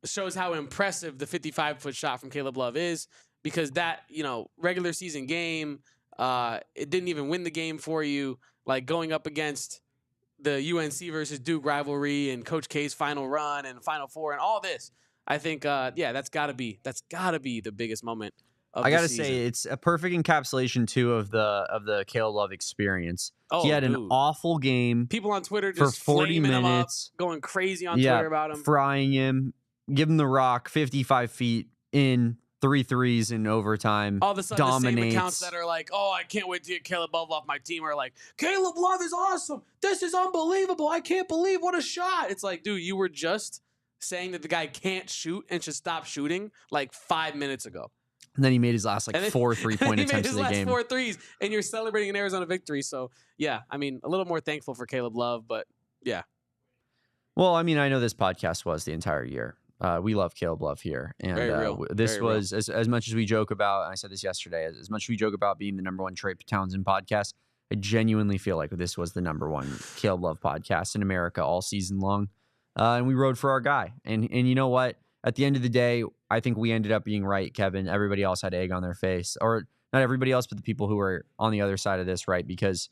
shows how impressive the 55-foot shot from Caleb Love is, because that, regular season game, it didn't even win the game for you. Like going up against the UNC versus Duke rivalry and Coach K's final run and Final Four and all this, I think, that's got to be the biggest moment of I the gotta season. say, it's a perfect encapsulation too of the Caleb Love experience. Oh, he had dude. an awful game. People on Twitter for just 40 flaming minutes, him up, going crazy on Twitter about him, frying him, give him the rock, 55 feet in 3 threes in overtime. All of a sudden, dominates. the same accounts that are like, "Oh, I can't wait to get Caleb Love off my team," are like, "Caleb Love is awesome. This is unbelievable. I can't believe what a shot." It's like, dude, you were just saying that the guy can't shoot and should stop shooting like 5 minutes ago. And then he made his last 4 3-point attempts in the game. He made his last 4 threes, and you're celebrating an Arizona victory. So, yeah, I mean, a little more thankful for Caleb Love, but yeah. Well, I mean, I know this podcast was the entire year. We love Caleb Love here. And Very real. This Very was, as much as we joke about, and I said this yesterday, as much as we joke about being the #1 Trey Townsend podcast, I genuinely feel like this was the #1 Caleb Love podcast in America all season long. And we rode for our guy. And you know what? At the end of the day, I think we ended up being right, Kevin. Everybody else had egg on their face. Or not everybody else, but the people who were on the other side of this, right? Because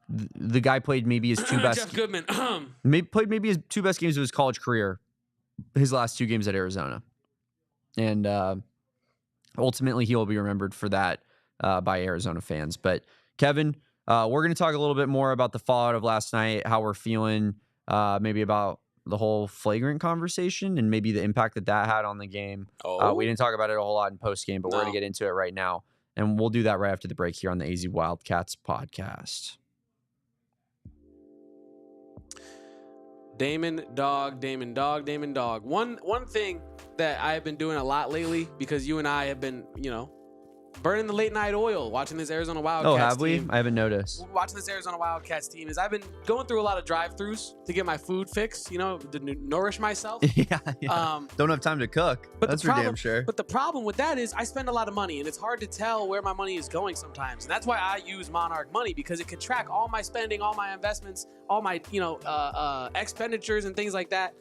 the guy played maybe his two best... Jeff Goodman. played maybe his 2 best games of his college career, his last 2 games at Arizona. And ultimately, he will be remembered for that by Arizona fans. But, Kevin, we're going to talk a little bit more about the fallout of last night, how we're feeling, maybe about the whole flagrant conversation and maybe the impact that had on the game. We didn't talk about it a whole lot in post-game, but we're going to get into it right now. And we'll do that right after the break here on the AZ Wildcats podcast. Damon, dog, Damon, dog, Damon, dog. One thing that I have been doing a lot lately, because you and I have been, burning the late night oil, watching this Arizona Wildcats Oh, have we? team. I haven't noticed. Watching this Arizona Wildcats team is I've been going through a lot of drive-thrus to get my food fixed, to nourish myself. Yeah. Don't have time to cook. But That's for damn sure. But the problem with that is I spend a lot of money, and it's hard to tell where my money is going sometimes. And that's why I use Monarch Money, because it can track all my spending, all my investments, all my expenditures and things like that.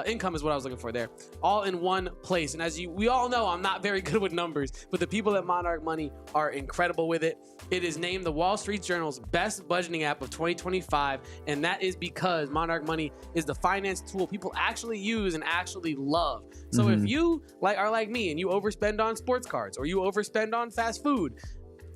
Income is what I was looking for there, all in one place. And as we all know, I'm not very good with numbers, but the people at Monarch Money are incredible with it. It is named the Wall Street Journal's best budgeting app of 2025, and that is because Monarch Money is the finance tool people actually use and actually love. So if you are like me and you overspend on sports cards or you overspend on fast food,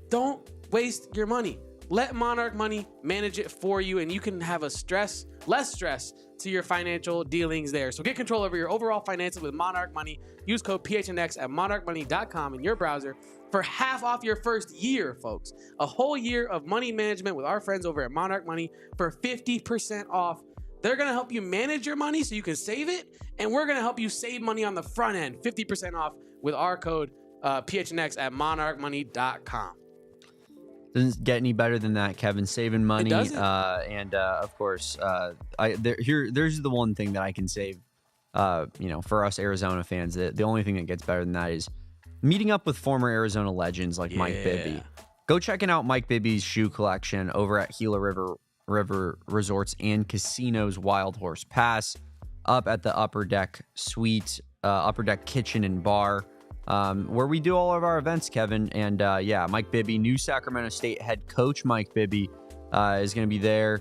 don't waste your money. Let Monarch Money manage it for you, and you can have less stress to your financial dealings there. So get control over your overall finances with Monarch Money. Use code PHNX at monarchmoney.com in your browser for half off your first year, folks. A whole year of money management with our friends over at Monarch Money for 50% off. They're going to help you manage your money so you can save it, and we're going to help you save money on the front end, 50% off with our code PHNX at monarchmoney.com. Doesn't get any better than that, Kevin. Saving money, It of course, there's the one thing that I can save. For us Arizona fans, the only thing that gets better than that is meeting up with former Arizona legends like Mike Bibby. Go checking out Mike Bibby's shoe collection over at Gila River Resorts and Casinos Wild Horse Pass, up at the Upper Deck Suite, Upper Deck Kitchen and Bar, where we do all of our events, Kevin. And Mike Bibby, new Sacramento State head coach Mike Bibby, is going to be there,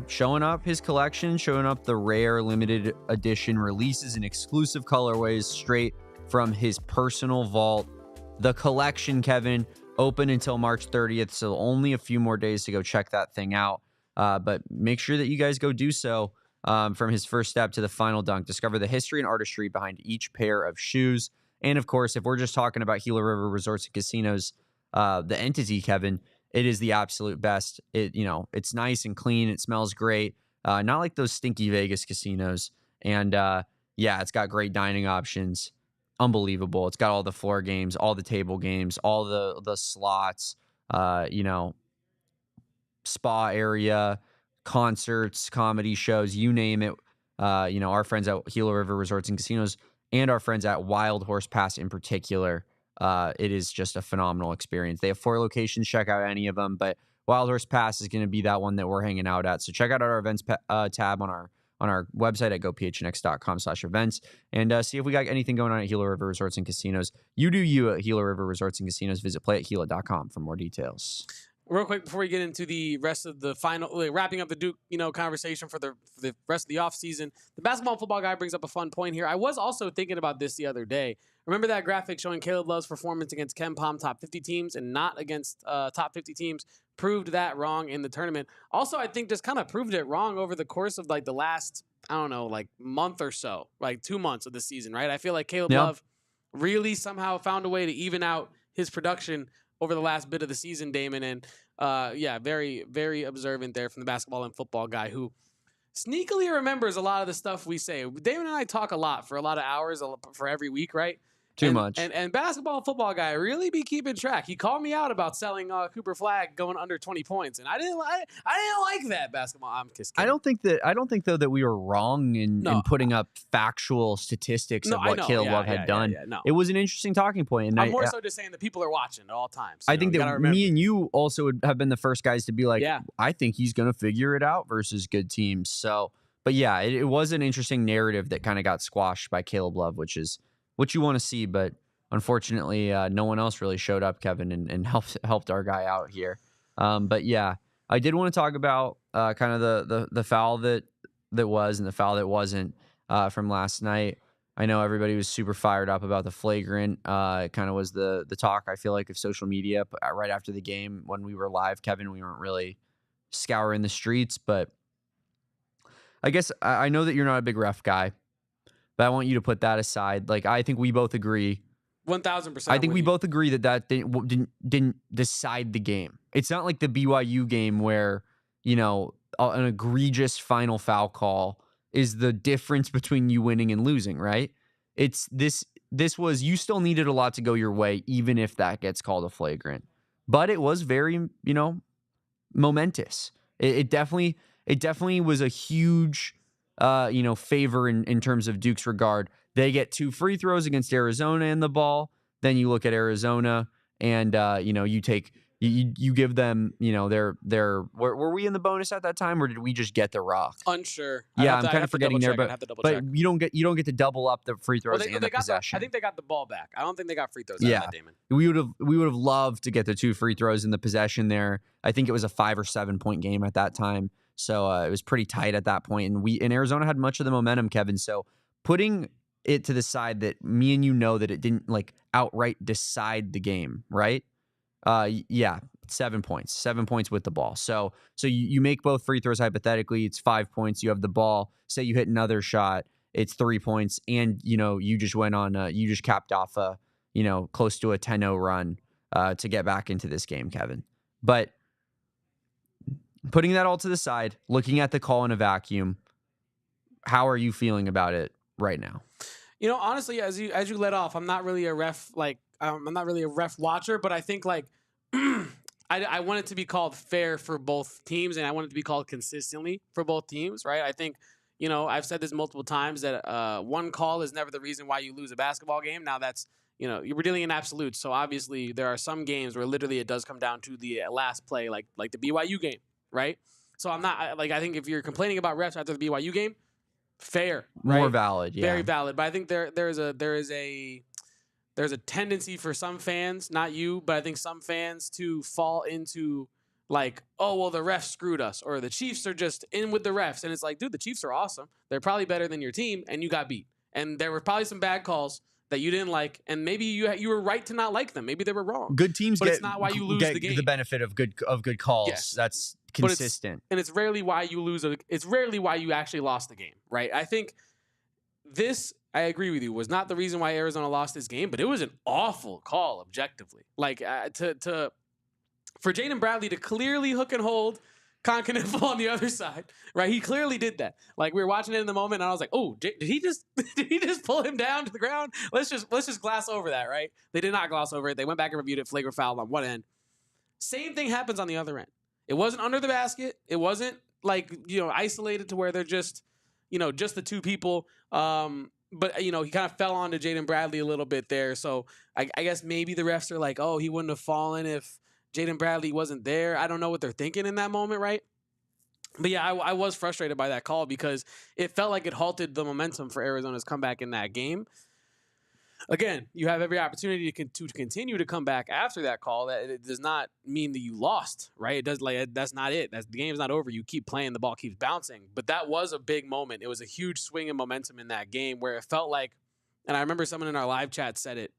showing up his collection, showing up the rare limited edition releases and exclusive colorways straight from his personal vault. The collection, Kevin, open until March 30th, so only a few more days to go check that thing out. But make sure that you guys go do so. From his first step to the final dunk, discover the history and artistry behind each pair of shoes. And of course, if we're just talking about Gila River Resorts and Casinos, the entity, Kevin, it is the absolute best. It's nice and clean. It smells great. Not like those stinky Vegas casinos. And it's got great dining options. Unbelievable. It's got all the floor games, all the table games, all the slots, spa area, concerts, comedy shows, you name it. Our friends at Gila River Resorts and Casinos and our friends at Wild Horse Pass in particular, it is just a phenomenal experience. They have 4 locations. Check out any of them, but Wild Horse Pass is going to be that one that we're hanging out at. So check out our events tab on our website at gophnx.com/events and see if we got anything going on at Gila River Resorts and Casinos. You do you at Gila River Resorts and Casinos. Visit playatgila.com for more details. Real quick before we get into the rest of the final, wrapping up the Duke, conversation for the rest of the offseason, the basketball and football guy brings up a fun point here. I was also thinking about this the other day. Remember that graphic showing Caleb Love's performance against KenPom top 50 teams and not against top 50 teams? Proved that wrong in the tournament. Also, I think just kind of proved it wrong over the course of the last, month or so, 2 months of the season, right? I feel like Caleb Love really somehow found a way to even out his production over the last bit of the season, Damon. And very, very observant there from the basketball and football guy who sneakily remembers a lot of the stuff we say. Damon and I talk a lot for a lot of hours for every week, right? Too much. And basketball and football guy really be keeping track. He called me out about selling Cooper Flagg going under 20 points, and I didn't like that basketball. I'm just kidding. I don't think though that we were wrong in putting up factual statistics of what Caleb Love had done. It was an interesting talking point, and I'm more so just saying that people are watching at all times. I think that me and you also would have been the first guys to be like, I think he's going to figure it out versus good teams. So, but it was an interesting narrative that kind of got squashed by Caleb Love, which is what you want to see, but unfortunately, no one else really showed up, Kevin, and helped our guy out here. I did want to talk about kind of the foul that was and the foul that wasn't from last night. I know everybody was super fired up about the flagrant. It kind of was the talk, I feel like, of social media. But right after the game, when we were live, Kevin, we weren't really scouring the streets. But I guess I know that you're not a big ref guy. But I want you to put that aside. I think we both agree. 1,000%. I think we both agree that didn't decide the game. It's not like the BYU game where, an egregious final foul call is the difference between you winning and losing, right? It's this was, you still needed a lot to go your way, even if that gets called a flagrant. But it was very, momentous. It definitely was a huge, favor in terms of Duke's regard. They get 2 free throws against Arizona in the ball. Then you look at Arizona and, you give them, were we in the bonus at that time, or did we just get the rock? Unsure. Yeah, I'm kind of forgetting there, but you don't get to double up the free throws and the possession. I think they got the ball back. I don't think they got free throws out of that, Damon. We would have loved to get the 2 free throws in the possession there. I think it was a 5 or 7 point game at that time. So it was pretty tight at that point. And Arizona had much of the momentum, Kevin. So putting it to the side that me and you know that it didn't like outright decide the game, right? 7 points. 7 points with the ball. So you make both free throws hypothetically. It's 5 points. You have the ball. Say you hit another shot. It's 3 points. And, you just went on, you just capped off a, close to a 10-0 run to get back into this game, Kevin. But putting that all to the side, looking at the call in a vacuum, how are you feeling about it right now? Honestly, as you let off, I'm not really a ref, I'm not really a ref watcher, but I think I want it to be called fair for both teams, and I want it to be called consistently for both teams, right? I think, I've said this multiple times that one call is never the reason why you lose a basketball game. Now that's, you're dealing in absolutes. So obviously there are some games where literally it does come down to the last play, like the BYU game, right? So I'm not I think if you're complaining about refs after the BYU game, fair, right? More valid, yeah. Very valid. But I think there's a tendency for some fans, not you, but I think some fans to fall into oh, well, the refs screwed us, or the Chiefs are just in with the refs. And it's like, dude, the Chiefs are awesome. They're probably better than your team, and you got beat. And there were probably some bad calls that you didn't like, and maybe you were right to not like them. Maybe they were wrong. Good teams it's not why you lose the game. The benefit of good calls. Yes. That's consistent. And it's rarely why you lose. It's rarely why you actually lost the game, right? I think this, I agree with you, was not the reason why Arizona lost this game, but it was an awful call objectively. For Jaden Bradley to clearly hook and hold Concanifal on the other side, right? He clearly did that. We were watching it in the moment, and I was like, "Oh, did he just pull him down to the ground?" Let's just gloss over that, right? They did not gloss over it. They went back and reviewed it. Flagrant foul on one end. Same thing happens on the other end. It wasn't under the basket. It wasn't isolated to where they're just just the 2 people. But he kind of fell onto Jaden Bradley a little bit there. So I guess maybe the refs are like, "Oh, he wouldn't have fallen if Jaden Bradley wasn't there." I don't know what they're thinking in that moment, right? But yeah, I was frustrated by that call because it felt like it halted the momentum for Arizona's comeback in that game. Again, you have every opportunity to continue to come back after that call. That it does not mean that you lost, right? It does that's not it. The game's not over. You keep playing, the ball keeps bouncing. But that was a big moment. It was a huge swing in momentum in that game where it felt like, and I remember someone in our live chat said it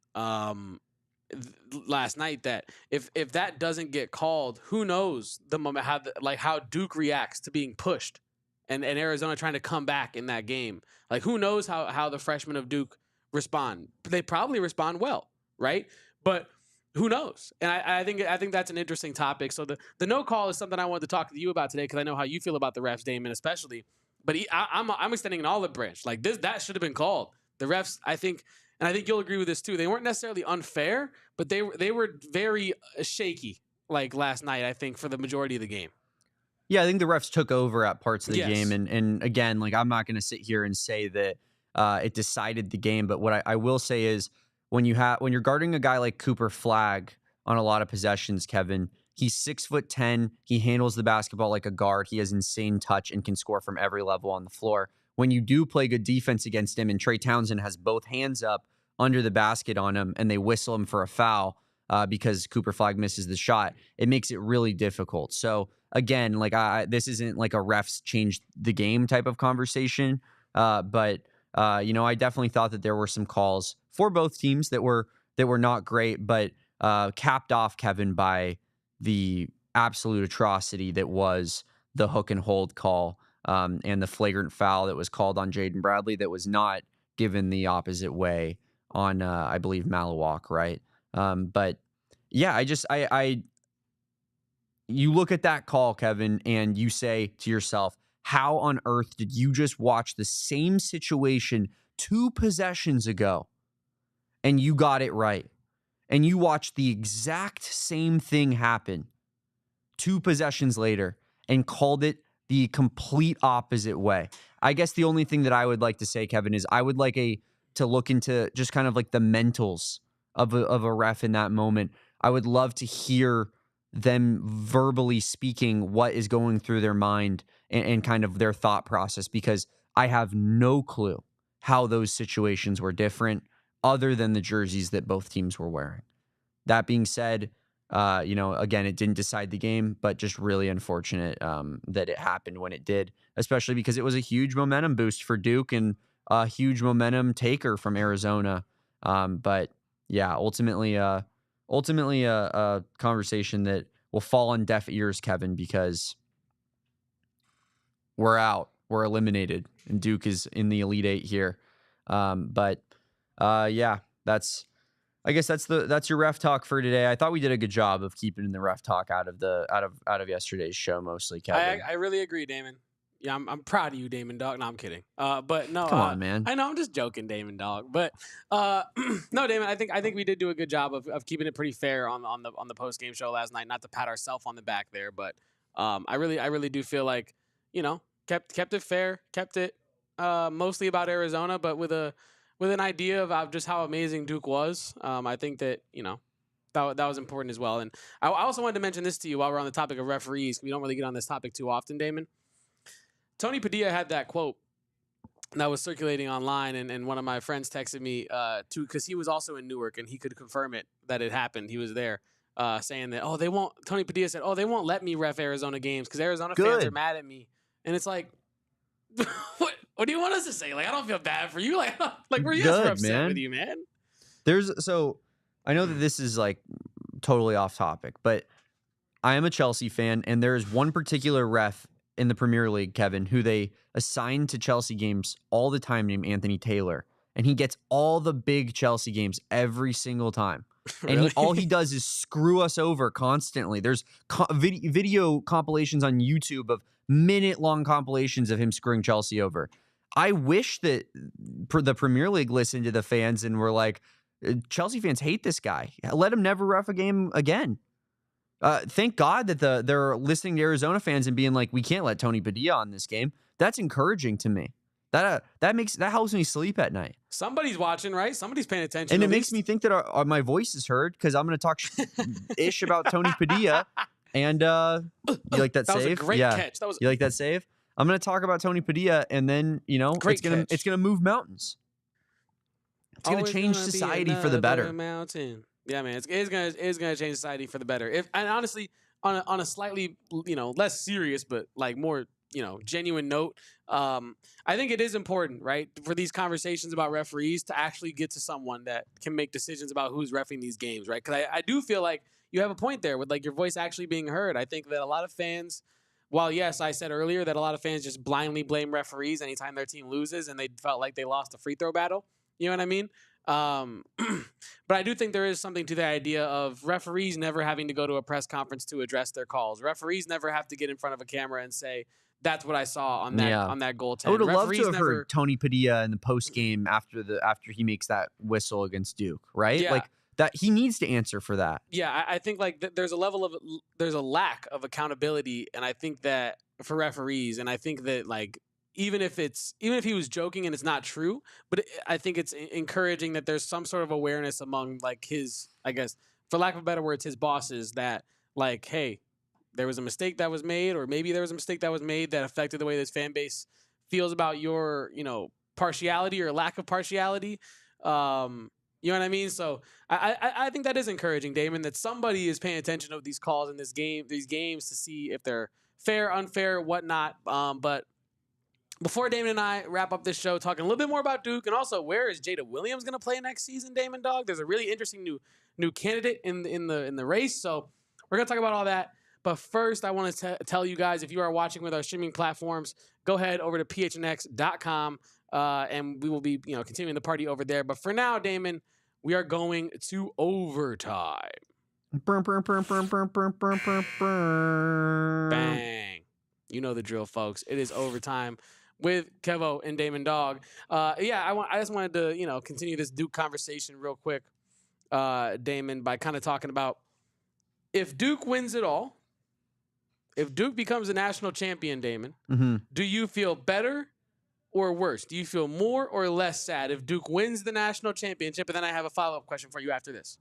last night, that if that doesn't get called, who knows the moment how Duke reacts to being pushed and Arizona trying to come back in that game. Who knows how the freshmen of Duke respond. They probably respond well, right? But who knows? And I think that's an interesting topic. So the no call is something I wanted to talk to you about today because I know how you feel about the refs, Damon, especially. But I'm extending an olive branch. That should have been called. The refs, I think, and I think you'll agree with this too, they weren't necessarily unfair, but they were very shaky last night, I think, for the majority of the game. Yeah, I think the refs took over at parts of the game. And again, I'm not going to sit here and say that it decided the game, but what I will say is when you're guarding a guy like Cooper Flagg on a lot of possessions, Kevin, he's 6'10". He handles the basketball like a guard. He has insane touch and can score from every level on the floor. When you do play good defense against him, and Trey Townsend has both hands up under the basket on him, and they whistle him for a foul because Cooper Flagg misses the shot, it makes it really difficult. So again, this isn't like a refs changed the game type of conversation, but I definitely thought that there were some calls for both teams that were not great, but capped off, Kevin, by the absolute atrocity that was the hook and hold call and the flagrant foul that was called on Jaden Bradley that was not given the opposite way on, I believe, Malawak, right? But yeah, you look at that call, Kevin, and you say to yourself, how on earth did you just watch the same situation 2 possessions ago and you got it right? And you watched the exact same thing happen 2 possessions later and called it the complete opposite way. I guess the only thing that I would like to say, Kevin, is I would like to look into just kind of like the mentals of a ref in that moment. I would love to hear them verbally speaking what is going through their mind and kind of their thought process, because I have no clue how those situations were different other than the jerseys that both teams were wearing. That being said, again, it didn't decide the game, but just really unfortunate that it happened when it did, especially because it was a huge momentum boost for Duke and a huge momentum taker from Arizona. But yeah, ultimately a conversation that will fall on deaf ears, Kevin, because we're out, we're eliminated, and Duke is in the Elite Eight here. Yeah, I guess that's your ref talk for today. I thought we did a good job of keeping the ref talk out of yesterday's show mostly, Kevin. I really agree, Damon. Yeah, I'm proud of you, Damon, dog. No, I'm kidding. But no, come on, man. I know I'm just joking, Damon, dog. But no, Damon, I think we did do a good job of keeping it pretty fair on the post game show last night. Not to pat ourselves on the back there, but I really do feel like kept it fair, kept it mostly about Arizona, but with an idea of just how amazing Duke was. I think that that was important as well. And I also wanted to mention this to you while we're on the topic of referees. We don't really get on this topic too often, Damon. Tony Padilla had that quote that was circulating online, and one of my friends texted me because he was also in Newark and he could confirm that it happened. He was there saying that, Tony Padilla said, they won't let me ref Arizona games because Arizona fans are mad at me. And it's like, what do you want us to say? Like, I don't feel bad for you. Like we're upset with you, man. So I know that this is like totally off topic, but I am a Chelsea fan, and there is one particular ref in the Premier League, Kevin, who they assign to Chelsea games all the time, named Anthony Taylor, and he gets all the big Chelsea games every single time. Really? And all he does is screw us over constantly. There's video compilations on YouTube of minute-long compilations of him screwing Chelsea over. I wish that the Premier League listened to the fans and were like, Chelsea fans hate this guy. Let him never ref a game again. Thank God that they're listening to Arizona fans and being like, we can't let Tony Padilla on this game. That's encouraging to me. That helps me sleep at night. Somebody's watching, right? Somebody's paying attention. And it makes me think that my voice is heard because I'm going to talk ish about Tony Padilla. And you like that save? That was a great catch. You like that save? I'm going to talk about Tony Padilla, and then it's gonna move mountains. It's going to change society for the better. Mountain. Yeah, man, it's gonna change society for the better. And honestly, on a slightly less serious but like more genuine note, I think it is important, right, for these conversations about referees to actually get to someone that can make decisions about who's reffing these games, right? Because I do feel like you have a point there with like your voice actually being heard. I think that a lot of fans, while yes, I said earlier that a lot of fans just blindly blame referees anytime their team loses and they felt like they lost a free throw battle. You know what I mean? But I do think there is something to the idea of referees never having to go to a press conference to address their calls. Referees never have to get in front of a camera and say, that's what I saw on that goaltend. I would have loved to have heard Tony Padilla in the post game after he makes that whistle against Duke, right? Yeah. Like that he needs to answer for that. Yeah, I think like there's a lack of accountability, and I think that for referees, and I think that like even if he was joking and it's not true, but I think it's encouraging that there's some sort of awareness among like his, I guess, for lack of a better words, his bosses that like, hey, there was a mistake that was made, or maybe there was a mistake that was made that affected the way this fan base feels about your, partiality or lack of partiality. You know what I mean? So I think that is encouraging, Damon, that somebody is paying attention to these calls in these games to see if they're fair, unfair, whatnot. But before Damon and I wrap up this show talking a little bit more about Duke and also where is Jada Williams going to play next season, Damon Dog? There's a really interesting new candidate in the race. So we're going to talk about all that. But first, I want to tell you guys, if you are watching with our streaming platforms, go ahead over to phnx.com, and we will be continuing the party over there. But for now, Damon, we are going to overtime. Bang. You know the drill, folks. It is overtime with Kevo and Damon Dog. I just wanted to, continue this Duke conversation real quick, Damon, by kind of talking about if Duke wins it all, if Duke becomes a national champion, Damon, do you feel better or worse? Do you feel more or less sad if Duke wins the national championship? And then I have a follow-up question for you after this.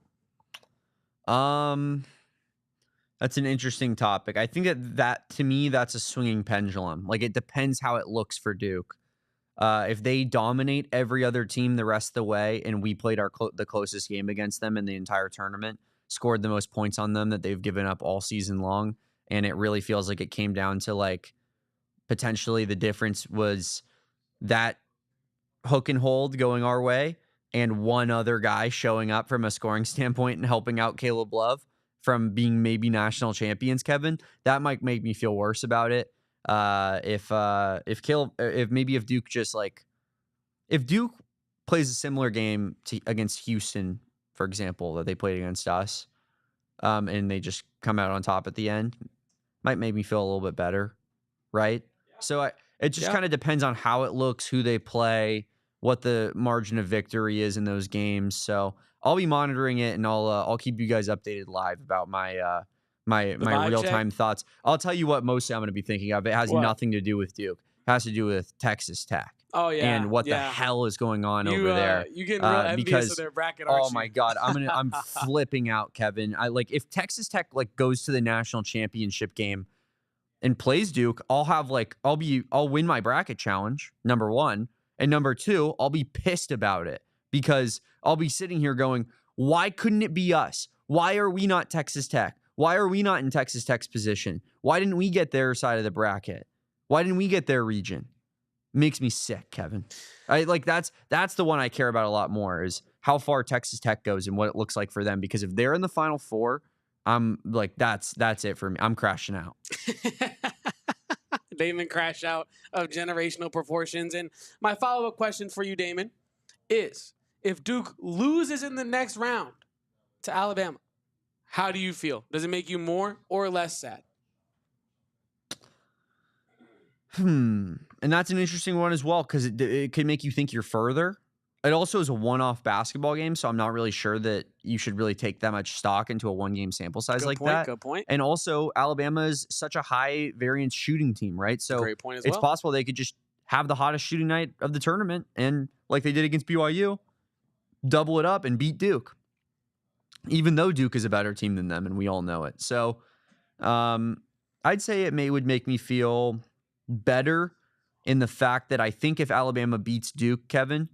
That's an interesting topic. I think that to me, that's a swinging pendulum. Like, it depends how it looks for Duke. If they dominate every other team the rest of the way, and we played the closest game against them in the entire tournament, scored the most points on them that they've given up all season long, and it really feels like it came down to, like, potentially the difference was that hook and hold going our way and one other guy showing up from a scoring standpoint and helping out Caleb Love from being maybe national champions, Kevin, that might make me feel worse about it. If Duke plays a similar game against Houston, for example, that they played against us, and they just come out on top at the end, might make me feel a little bit better, right? So it just kind of depends on how it looks, who they play, what the margin of victory is in those games. So I'll be monitoring it, and I'll keep you guys updated live about my my real-time thoughts. I'll tell you what mostly I'm going to be thinking of. It has nothing to do with Duke. It has to do with Texas Tech. Oh yeah, and what the hell is going on over there? You getting real envious of their bracket? Aren't you? My God, I'm flipping out, Kevin. If Texas Tech goes to the national championship game and plays Duke, I'll win my bracket challenge, number one, and number two, I'll be pissed about it because I'll be sitting here going, why couldn't it be us? Why are we not Texas Tech? Why are we not in Texas Tech's position? Why didn't we get their side of the bracket? Why didn't we get their region? Makes me sick, Kevin. That's the one I care about a lot more is how far Texas Tech goes and what it looks like for them. Because if they're in the Final Four, I'm like, that's it for me. I'm crashing out. Damon crash out of generational proportions. And my follow-up question for you, Damon, is if Duke loses in the next round to Alabama, how do you feel? Does it make you more or less sad? And that's an interesting one as well because it could make you think you're further. It also is a one-off basketball game, so I'm not really sure that you should really take that much stock into a one-game sample size that. Good point. And also, Alabama is such a high-variance shooting team, right? So great point as it's possible they could just have the hottest shooting night of the tournament and, like they did against BYU, double it up and beat Duke, even though Duke is a better team than them, and we all know it. So I'd say it would make me feel better in the fact that I think if Alabama beats Duke, Kevin,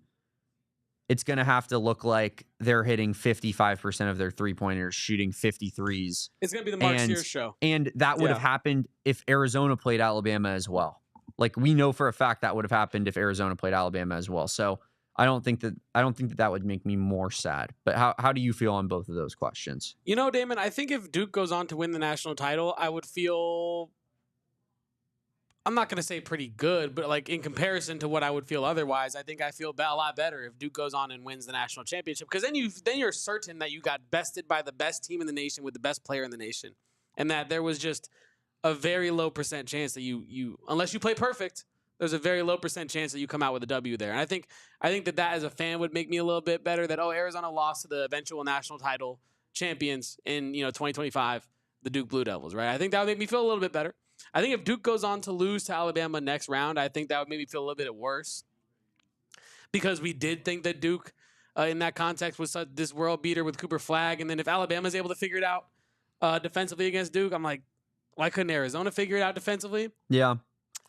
it's going to have to look like they're hitting 55% of their three-pointers, shooting 53s. It's going to be the Mark Sears show. And that would have happened if Arizona played Alabama as well. Like, we know for a fact that would have happened if Arizona played Alabama as well. So I don't think that would make me more sad. But how do you feel on both of those questions? Damon, I think if Duke goes on to win the national title, I would feel, I'm not going to say pretty good, but like in comparison to what I would feel otherwise, I think I feel a lot better if Duke goes on and wins the national championship, because then you're certain that you got bested by the best team in the nation with the best player in the nation, and that there was just a very low % chance that you unless you play perfect, there's a very low % chance that you come out with a W there. And I think that as a fan would make me a little bit better that Arizona lost to the eventual national title champions in 2025, the Duke Blue Devils, right? I think that would make me feel a little bit better. I think if Duke goes on to lose to Alabama next round, I think that would maybe feel a little bit worse, because we did think that Duke, in that context, was this world beater with Cooper Flagg. And then if Alabama's able to figure it out defensively against Duke, I'm like, why couldn't Arizona figure it out defensively? Yeah.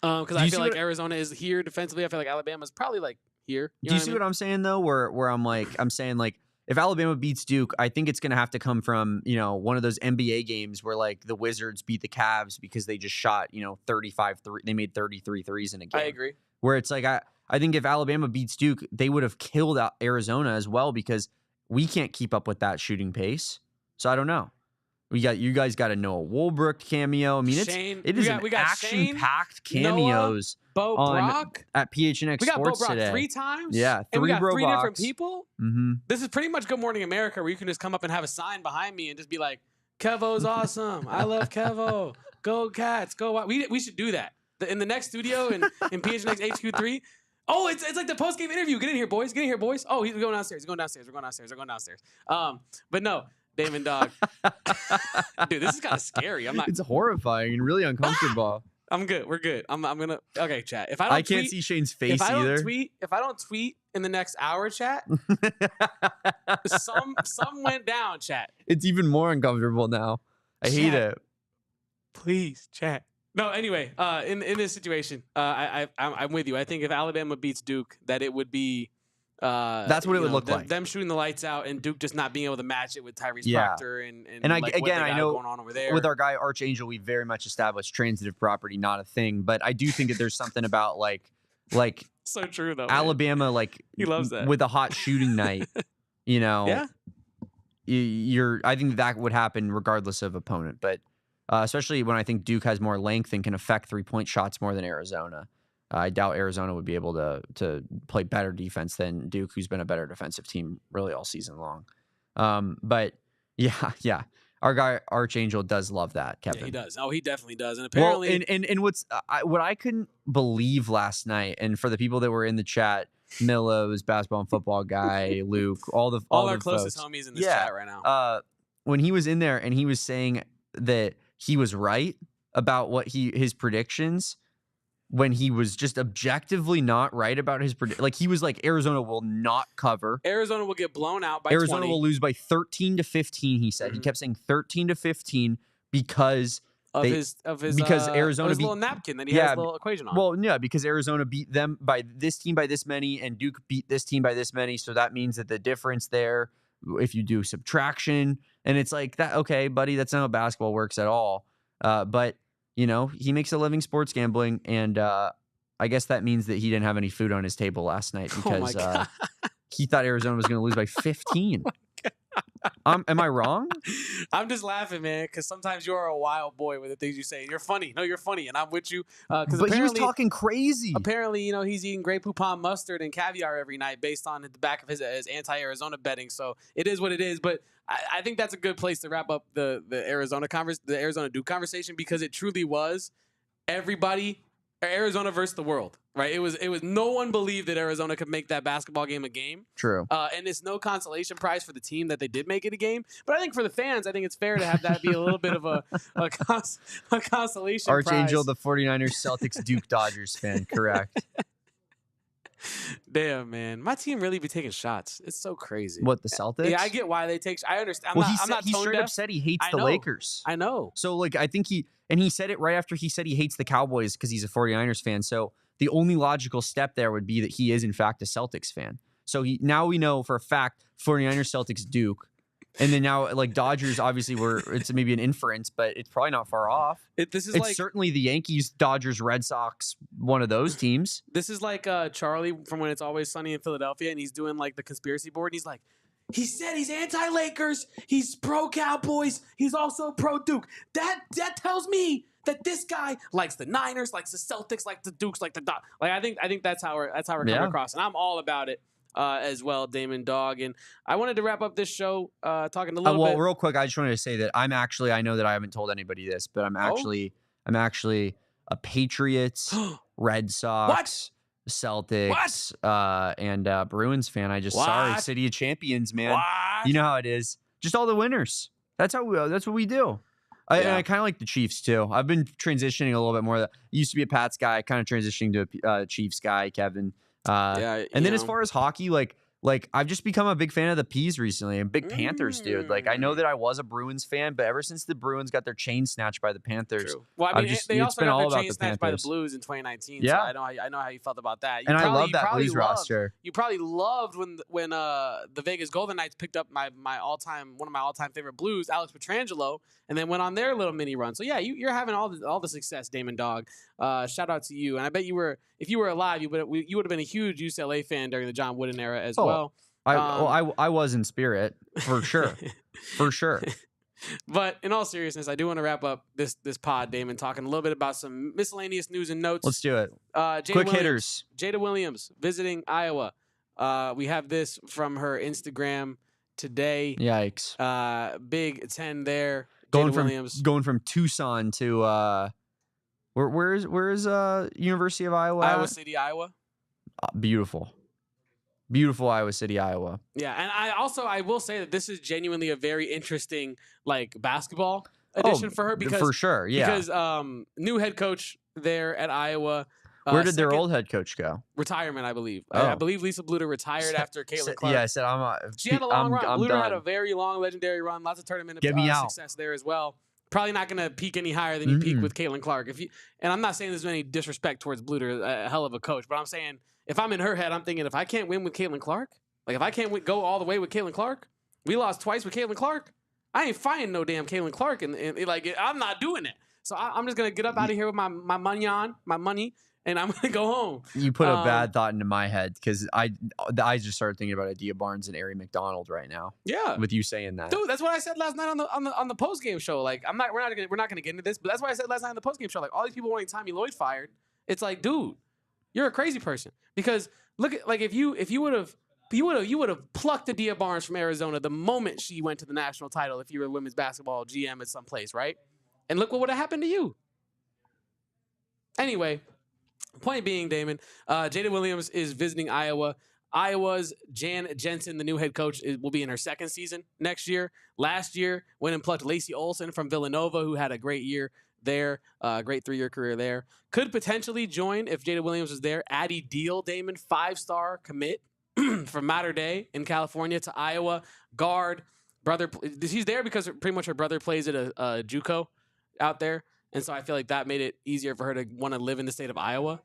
Because I feel like Arizona is here defensively. I feel like Alabama's probably like here. Do you see what I'm saying, though, where I'm saying if Alabama beats Duke, I think it's going to have to come from, one of those NBA games where like the Wizards beat the Cavs because they just shot, 35 they made 33 threes in a game. I agree. Where it's like, I think if Alabama beats Duke, they would have killed out Arizona as well, because we can't keep up with that shooting pace. So I don't know. You guys got a Noah Woolbrook cameo. I mean, it is an action-packed cameos at PHNX we got Sports Bo Brock today. 3 times. Yeah, and we got 3 Brobox. different people. Mm-hmm. This is pretty much Good Morning America, where you can just come up and have a sign behind me and just be like, Kevo's awesome. I love Kevo. Go Cats. Go. We should do that in the next studio in PHNX HQ3. Oh, it's like the post game interview. Get in here, boys. Get in here, boys. Oh, he's going downstairs. He's going downstairs. We're going downstairs. We're going downstairs. But no, Damon dog. Dude, this is kind of scary. I'm not. It's horrifying and really uncomfortable. I'm good. We're good. I'm gonna. Okay, chat. If I can't tweet, see Shane's face if I either. if I don't tweet in the next hour, chat, some went down, chat. It's even more uncomfortable now. I hate it. Please, chat. No, anyway, in this situation, I'm with you. I think if Alabama beats Duke, that it would be that's what it would look like. Them shooting the lights out and Duke just not being able to match it with Tyrese Proctor and I, like again, I know going on over there. With our guy Archangel, we very much established transitive property not a thing, but I do think that there's something about like so true though. Alabama, man. like He loves that with a hot shooting night. You know, yeah. I think that would happen regardless of opponent, but especially when I think Duke has more length and can affect 3-point shots more than Arizona. I doubt Arizona would be able to play better defense than Duke, who's been a better defensive team really all season long. But yeah, our guy Archangel does love that, Kevin. Yeah, he does. Oh, he definitely does. And apparently, and what's what I couldn't believe last night, and for the people that were in the chat, Millows, basketball and football guy, Luke, all our the closest folks. homies in this chat right now. When he was in there and he was saying that he was right about what his predictions, when he was just objectively not right about his prediction. Like he was like, Arizona will not cover. Arizona will get blown out by Arizona 20. will lose by 13-15. He said. Mm-hmm. He kept saying 13-15 because his Arizona his little napkin that he has a little equation on. Well, yeah, because Arizona beat them by this team by this many, and Duke beat this team by this many. So that means that the difference there, if you do subtraction, and it's like that. Okay, buddy, that's not how basketball works at all. But you know, he makes a living sports gambling, and I guess that means that he didn't have any food on his table last night because he thought Arizona was going to lose by 15. Am I wrong? I'm just laughing, man, because sometimes you are a wild boy with the things you say. You're funny. No, you're funny, and I'm with you. But he was talking crazy. Apparently, you know, he's eating Grey Poupon mustard and caviar every night based on the back of his anti-Arizona betting. So it is what it is. But I think that's a good place to wrap up the Arizona Duke conversation, because it truly was everybody. Arizona versus the world, right? It was no one believed that Arizona could make that basketball game a game. True. And it's no consolation prize for the team that they did make it a game. But I think for the fans, I think it's fair to have that be a little bit of a consolation Archangel, prize. the 49ers, Celtics, Duke, Dodgers fan. Correct. Damn, man. My team really be taking shots. It's so crazy. What, the Celtics? Yeah, I get why they take. I understand. He straight up said he hates the Lakers. I know. So, like, I think he said it right after he said he hates the Cowboys because he's a 49ers fan. So the only logical step there would be that he is, in fact, a Celtics fan. So now we know for a fact 49ers, Celtics, Duke. And then now, like, Dodgers, obviously, it's maybe an inference, but it's probably not far off. It's certainly the Yankees, Dodgers, Red Sox, one of those teams. This is like Charlie from When It's Always Sunny in Philadelphia, and he's doing, like, the conspiracy board, and he's like, he said he's anti-Lakers, he's pro-Cowboys, he's also pro-Duke. That tells me that this guy likes the Niners, likes the Celtics, likes the Dukes, like the Dodgers. Like, I think that's how we're coming across, and I'm all about it. As well, Damon Dog. And I wanted to wrap up this show talking a little bit. Real quick, I just wanted to say that I know that I haven't told anybody this, but I'm actually a Patriots, Red Sox, Celtics, and Bruins fan. Sorry, City of Champions, man. What? You know how it is. Just all the winners. That's what we do. And I kind of like the Chiefs too. I've been transitioning a little bit more. Used to be a Pats guy, kind of transitioning to a Chiefs guy, Kevin. And then as far as hockey, like I've just become a big fan of the Peas recently. I'm a big Panthers dude. Like I know that I was a Bruins fan, but ever since the Bruins got their chain snatched by the Panthers, well, I mean, they also got their chain snatched by the Blues in 2019. Yeah, so I know how you felt about that. I love that Blues roster. You probably loved when the Vegas Golden Knights picked up one of my all time favorite Blues, Alex Pietrangelo, and then went on their little mini run. So yeah, you're having all the success, Damon Dog. Shout out to you, and I bet if you were alive, you would have been a huge UCLA fan during the John Wooden era as well. I was in spirit for sure, for sure. But in all seriousness, I do want to wrap up this pod, Damon, talking a little bit about some miscellaneous news and notes. Let's do it. Quick hitters. Jada Williams visiting Iowa. We have this from her Instagram today. Yikes. Big 10 there. Williams. Going from Tucson to where is University of Iowa? Iowa City, Iowa. Beautiful Iowa City, Iowa. Yeah, and I will say that this is genuinely a very interesting basketball addition for her because for sure, yeah. Because new head coach there at Iowa. Where did their old head coach go? Retirement, I believe. Oh. I believe Lisa Bluter retired after Caitlin Clark. Yeah, I said she had a long run. I'm Bluter done. had a very long, legendary run. Lots of tournament success there as well. Probably not going to peak any higher than you peak with Caitlin Clark. And I'm not saying there's any disrespect towards Bluter, a hell of a coach, but I'm saying if I'm in her head, I'm thinking if I can't win with Caitlin Clark, like if I can't go all the way with Caitlin Clark, we lost twice with Caitlin Clark. I ain't fighting no damn Caitlin Clark, and I'm not doing it. So I'm just gonna get up out of here with my money, and I'm gonna go home. You put a bad thought into my head because I just started thinking about Adia Barnes and Ari McDonald right now. Yeah, with you saying that, dude. That's what I said last night on the post game show. Like we're not gonna get into this, but that's what I said last night on the post game show. Like all these people wanting Tommy Lloyd fired. It's like, dude, you're a crazy person because look at if you would have plucked Adia Barnes from Arizona the moment she went to the national title if you were a women's basketball GM at some place, right? And look what would have happened to you. Anyway, point being, Damon, Jada Williams is visiting Iowa. Iowa's Jan Jensen, the new head coach, will be in her second season next year. Last year, went and plucked Lacey Olson from Villanova, who had a great year there, great 3-year career there. Could potentially join, if Jada Williams is there, Addie Deal, Damon, 5-star commit from Mater Dei in California to Iowa. Guard, brother. She's there because pretty much her brother plays at a JUCO out there. And so I feel like that made it easier for her to want to live in the state of Iowa.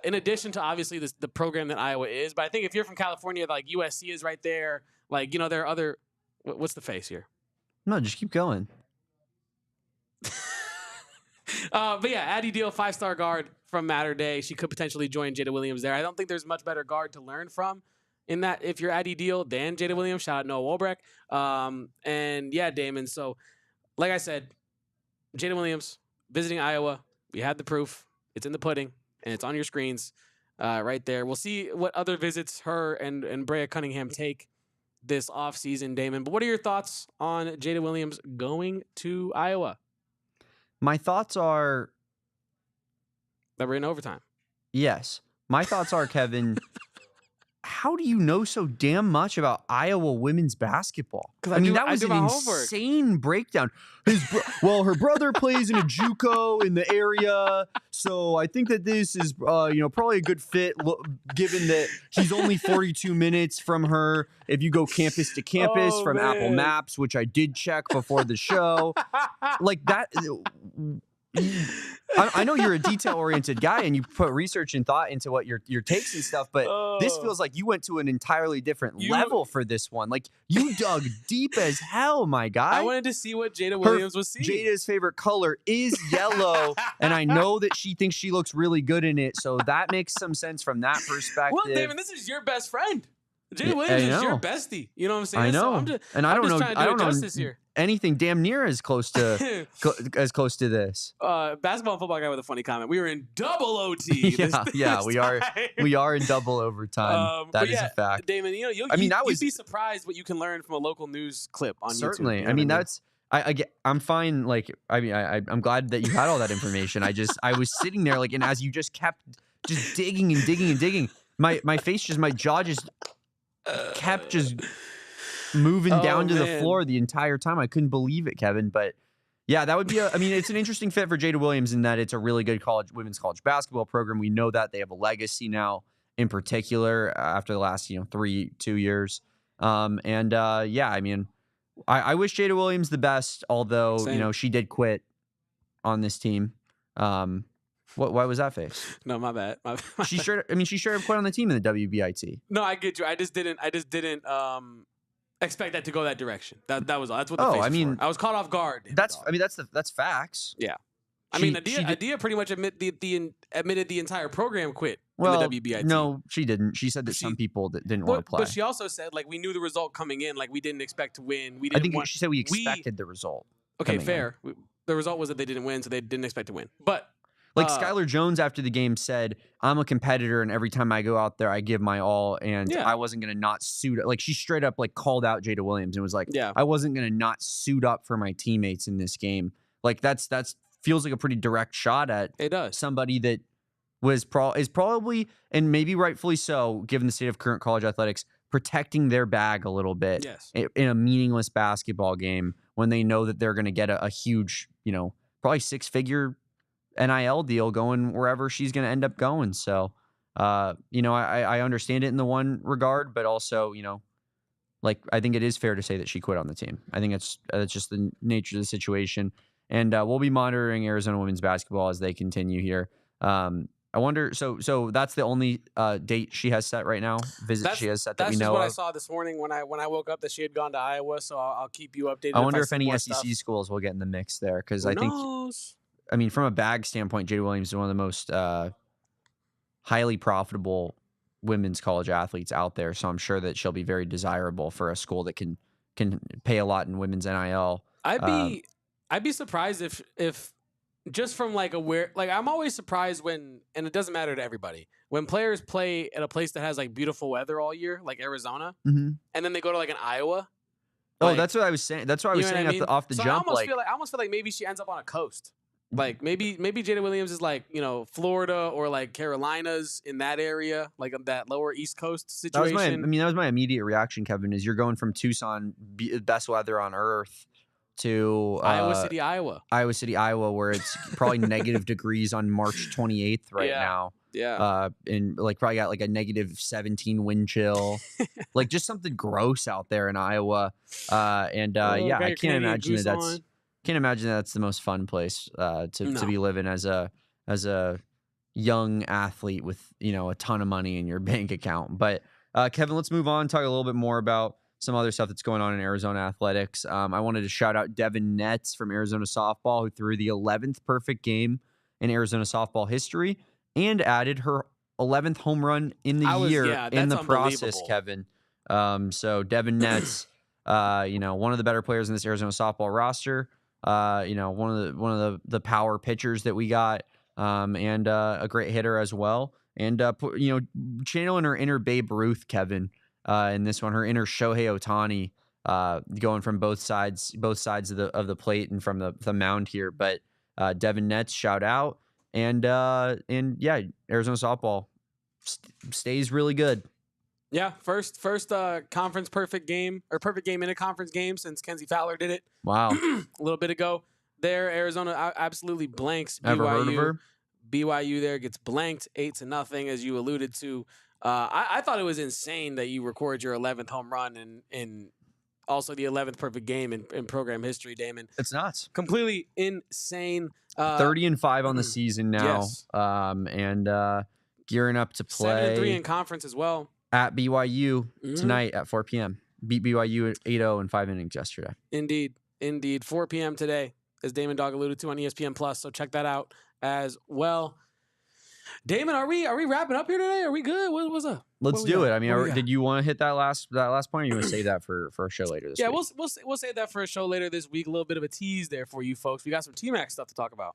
In addition to obviously the program that Iowa is. But I think if you're from California, like USC is right there. Like, there are other, what's the face here? No, just keep going. But yeah, Addie Deal, 5-star guard from Mater Dei. She could potentially join Jada Williams there. I don't think there's much better guard to learn from in that if you're Addie Deal than Jada Williams. Shout out Noah Wolbrecht. And yeah, Damon. So like I said, Jada Williams visiting Iowa. We had the proof. It's in the pudding, and it's on your screens right there. We'll see what other visits her and Brea Cunningham take this offseason, Damon. But what are your thoughts on Jada Williams going to Iowa? My thoughts are that we're in overtime. Yes. My thoughts are, Kevin, how do you know so damn much about Iowa women's basketball? I mean, that was an insane breakdown. Her brother plays in a JUCO in the area, so I think that this is, probably a good fit, given that he's only 42 minutes from her. If you go campus to campus from Apple Maps, which I did check before the show, like that. I know you're a detail-oriented guy and you put research and thought into what your takes and stuff, but this feels like you went to an entirely different level for this one. Like, you dug deep as hell, my guy. I wanted to see what Jada Williams was seeing. Jada's favorite color is yellow, and I know that she thinks she looks really good in it, so that makes some sense from that perspective. Well, Damon, this is your best friend. Jada Williams is your bestie. You know what I'm saying? I know. So I don't know here. Anything damn near as close to this. Basketball and football guy with a funny comment. We were in double OT. We are in double overtime. That is a fact. Damon, you'd be surprised what you can learn from a local news clip on YouTube. Certainly. I mean, I'm fine. Like, I mean, I'm glad that you had all that information. I was sitting there and as you just kept just digging and digging and digging, my jaw just kept just moving down to the floor the entire time. I couldn't believe it, Kevin. But yeah, that would be it's an interesting fit for Jada Williams in that it's a really good women's college basketball program. We know that they have a legacy now, in particular after the last 2 years. I mean, I wish Jada Williams the best, although Same. She did quit on this team. Why was that face? No, my bad. She sure have quit on the team in the WBIT. No, I get you. I just didn't expect that to go that direction. That was all. That's what the face was for. I was caught off guard. That's facts. Yeah. Adia pretty much admitted the entire program quit in the WBIT. No, she didn't. She said that some people that didn't want to play. But she also said we knew the result coming in. We didn't expect to win. She said we expected the result. Okay, fair. The result was that they didn't win, so they didn't expect to win. But Like Skylar Jones after the game said, I'm a competitor and every time I go out there, I give my all and I wasn't going to not suit up. Like she straight up like called out Jada Williams and was like, I wasn't going to not suit up for my teammates in this game. Like that's feels like a pretty direct shot at somebody that is probably, and maybe rightfully so, given the state of current college athletics, protecting their bag a little bit in a meaningless basketball game when they know that they're going to get a huge, probably 6-figure NIL deal going wherever she's going to end up going. So, I understand it in the one regard, but also, like I think it is fair to say that she quit on the team. I think it's just the nature of the situation. And we'll be monitoring Arizona women's basketball as they continue here. I wonder. So that's the only date she has set right now. She has set that we know. That's what of. I saw this morning when I woke up that she had gone to Iowa. So I'll keep you updated. I wonder if any SEC schools will get in the mix there because I think. I mean, from a bag standpoint, Jada Williams is one of the most highly profitable women's college athletes out there. So I'm sure that she'll be very desirable for a school that can pay a lot in women's NIL. I'd be surprised if just from like I'm always surprised when, and it doesn't matter to everybody, when players play at a place that has like beautiful weather all year, like Arizona, and then they go to like an Iowa. Oh, that's what I was saying. That's what I was saying off the jump. I almost feel like maybe she ends up on a coast. Like maybe Jada Williams is like, Florida or like Carolinas in that area, like that lower East Coast situation. That was my immediate reaction, Kevin, is you're going from Tucson, best weather on earth, to Iowa City, Iowa, where it's probably negative degrees on March 28th now. Yeah. And like probably got like a negative 17 wind chill, like just something gross out there in Iowa. I can't imagine that's the most fun place to be living as a young athlete with a ton of money in your bank account. But Kevin, let's move on. Talk a little bit more about some other stuff that's going on in Arizona athletics. I wanted to shout out Devyn Netz from Arizona softball, who threw the 11th perfect game in Arizona softball history and added her 11th home run in the year in the process, Kevin. So Devyn Netz, one of the better players in this Arizona softball roster. One of the power pitchers that we got, and a great hitter as well. And channeling her inner Babe Ruth, Kevin. In this one, her inner Shohei Ohtani, going from both sides of the plate and from the mound here. But Devyn Netz, shout out, and Arizona softball stays really good. Yeah, first conference perfect game in a conferer's game since Kenzie Fowler did it. Wow, a little bit ago. There, Arizona absolutely blanks BYU. Ever heard of her? BYU there gets blanked 8-0, as you alluded to. I thought it was insane that you record your 11th home run and also the 11th perfect game in program history, Damon. It's nuts. Completely insane. 30-5 on the season now, and gearing up to play 7-3 in conference as well. At BYU tonight at 4 p.m. Beat BYU at 8-0 in 5 innings yesterday. Indeed. 4 p.m. today, as Damon Dog alluded to on ESPN+. So check that out as well. Damon, are we wrapping up here today? Are we good? What's up? Let's do it. I mean, did you want to hit that last point, or you want to save that for a show later this week? Yeah, we'll save that for a show later this week. A little bit of a tease there for you folks. We got some T-Mac stuff to talk about.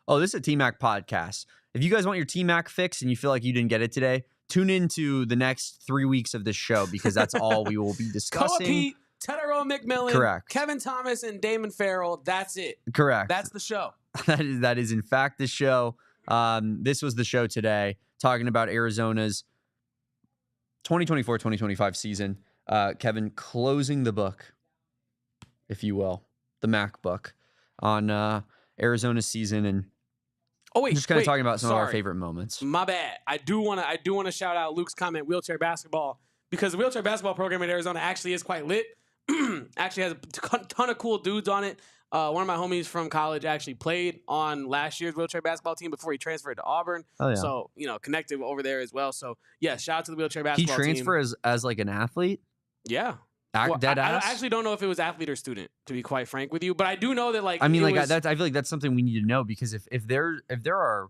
Oh, this is a T-Mac podcast. If you guys want your T-Mac fix and you feel like you didn't get it today, tune into the next 3 weeks of this show because that's all we will be discussing. Koa Pete, Tedero McMillan, correct. Kevin Thomas, and Damon Fairall. That's it. Correct. That's the show. That is in fact the show. This was the show today, talking about Arizona's 2024-2025 season. Kevin, closing the book, if you will, the Mac book on Arizona's season, and just kind of talking about some of our favorite moments. My bad. I do want to shout out Luke's comment, wheelchair basketball, because the wheelchair basketball program in Arizona actually is quite lit. Actually has a ton of cool dudes on it. One of my homies from college actually played on last year's wheelchair basketball team before he transferred to Auburn. Oh, yeah. So, connected over there as well. So, yeah, shout out to the wheelchair basketball team. He transferred as like an athlete? Yeah. I actually don't know if it was athlete or student, to be quite frank with you. But I do know that, like, I feel like that's something we need to know, because if there are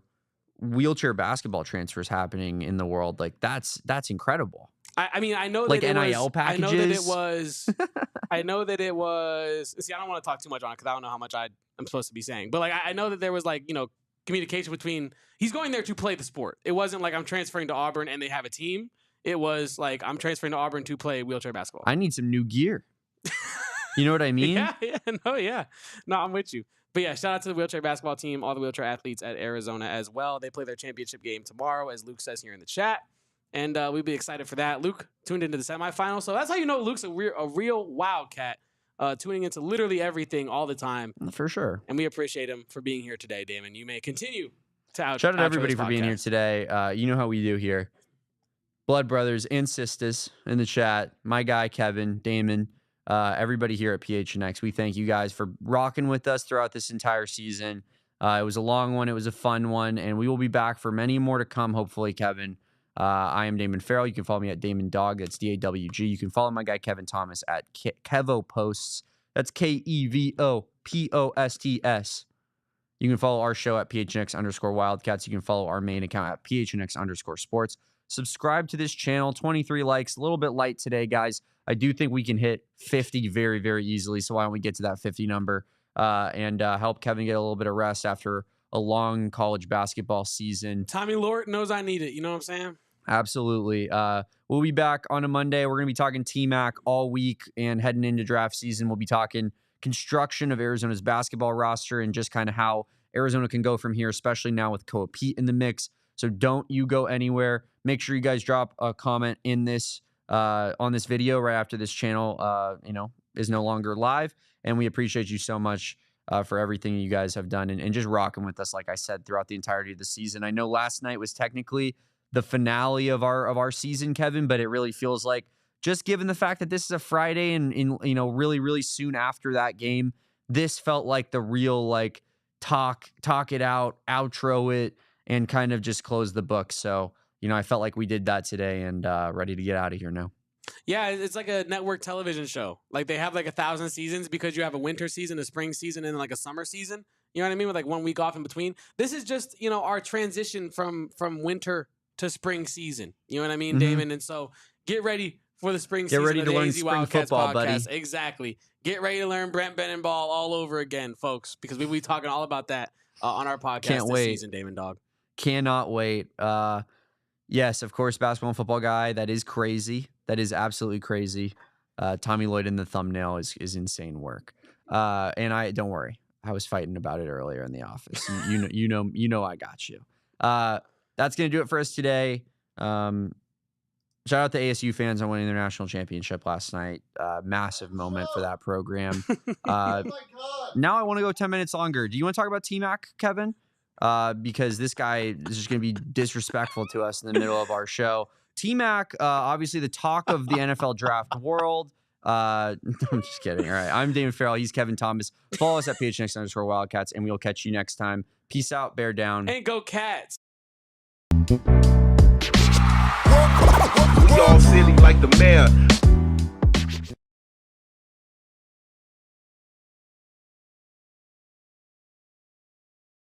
wheelchair basketball transfers happening in the world, like that's incredible. I mean, I know like that NIL packages. I know that it was. See, I don't want to talk too much on it because I don't know how much I'm supposed to be saying. But like, I know that there was like communication between. He's going there to play the sport. It wasn't like I'm transferring to Auburn and they have a team. It was like I'm transferring to Auburn to play wheelchair basketball. I need some new gear. You know what I mean? Yeah. No, I'm with you. But yeah, shout out to the wheelchair basketball team, all the wheelchair athletes at Arizona as well. They play their championship game tomorrow, as Luke says here in the chat. And we'll be excited for that. Luke tuned into the semifinals. So that's how you know Luke's a real Wildcat, tuning into literally everything all the time. For sure. And we appreciate him for being here today, Damon. You may continue to Shout out to everybody for being here today. You know how we do here. Blood brothers and sisters in the chat. My guy, Kevin, Damon, everybody here at PHNX. We thank you guys for rocking with us throughout this entire season. It was a long one. It was a fun one. And we will be back for many more to come, hopefully, Kevin. I am Damon Fairall. You can follow me at Damon Dog. That's DAWG. You can follow my guy, Kevin Thomas, at Kevo Posts. That's KEVOPOSTS. You can follow our show at PHNX_Wildcats. You can follow our main account at PHNX_Sports. Subscribe to this channel. 23 likes. A little bit light today, guys. I do think we can hit 50 very, very easily. So why don't we get to that 50 number and help Kevin get a little bit of rest after a long college basketball season. Tommy Lord knows I need it. You know what I'm saying? Absolutely. We'll be back on a Monday. We're going to be talking T-Mac all week and heading into draft season. We'll be talking construction of Arizona's basketball roster and just kind of how Arizona can go from here, especially now with Koa Pete in the mix. So don't you go anywhere. Make sure you guys drop a comment in this on this video right after this channel is no longer live. And we appreciate you so much for everything you guys have done and just rocking with us, like I said, throughout the entirety of the season. I know last night was technically the finale of our season, Kevin, but it really feels like, just given the fact that this is a Friday and really, really soon after that game, this felt like the real like talk it out, outro it, and kind of just close the book. So, I felt like we did that today and ready to get out of here now. Yeah, it's like a network television show. Like they have like 1,000 seasons because you have a winter season, a spring season, and like a summer season. You know what I mean? With like 1 week off in between. This is just, our transition from winter to spring season. You know what I mean, Damon? And so get ready for the spring season. Get ready of to the learn AZ spring Wildcats football, podcast. buddy. Exactly. Get ready to learn Brent Bennon ball all over again, folks, because we'll be talking all about that on our podcast this season, Damon Dog. Cannot wait. Yes, of course, basketball and football guy. That is crazy. That is absolutely crazy. Tommy Lloyd in the thumbnail is insane work. And don't worry. I was fighting about it earlier in the office. You know I got you. That's going to do it for us today. Shout out to ASU fans on winning their national championship last night. Massive moment for that program. Now I want to go 10 minutes longer. Do you want to talk about T-Mac, Kevin? Because this guy is just going to be disrespectful to us in the middle of our show. T-Mac, obviously the talk of the NFL draft world. I'm just kidding. All right. I'm Damon Fairall. He's Kevin Thomas. Follow us at PHNX_Wildcats, and we'll catch you next time. Peace out. Bear down. And go Cats. We all silly like the mayor.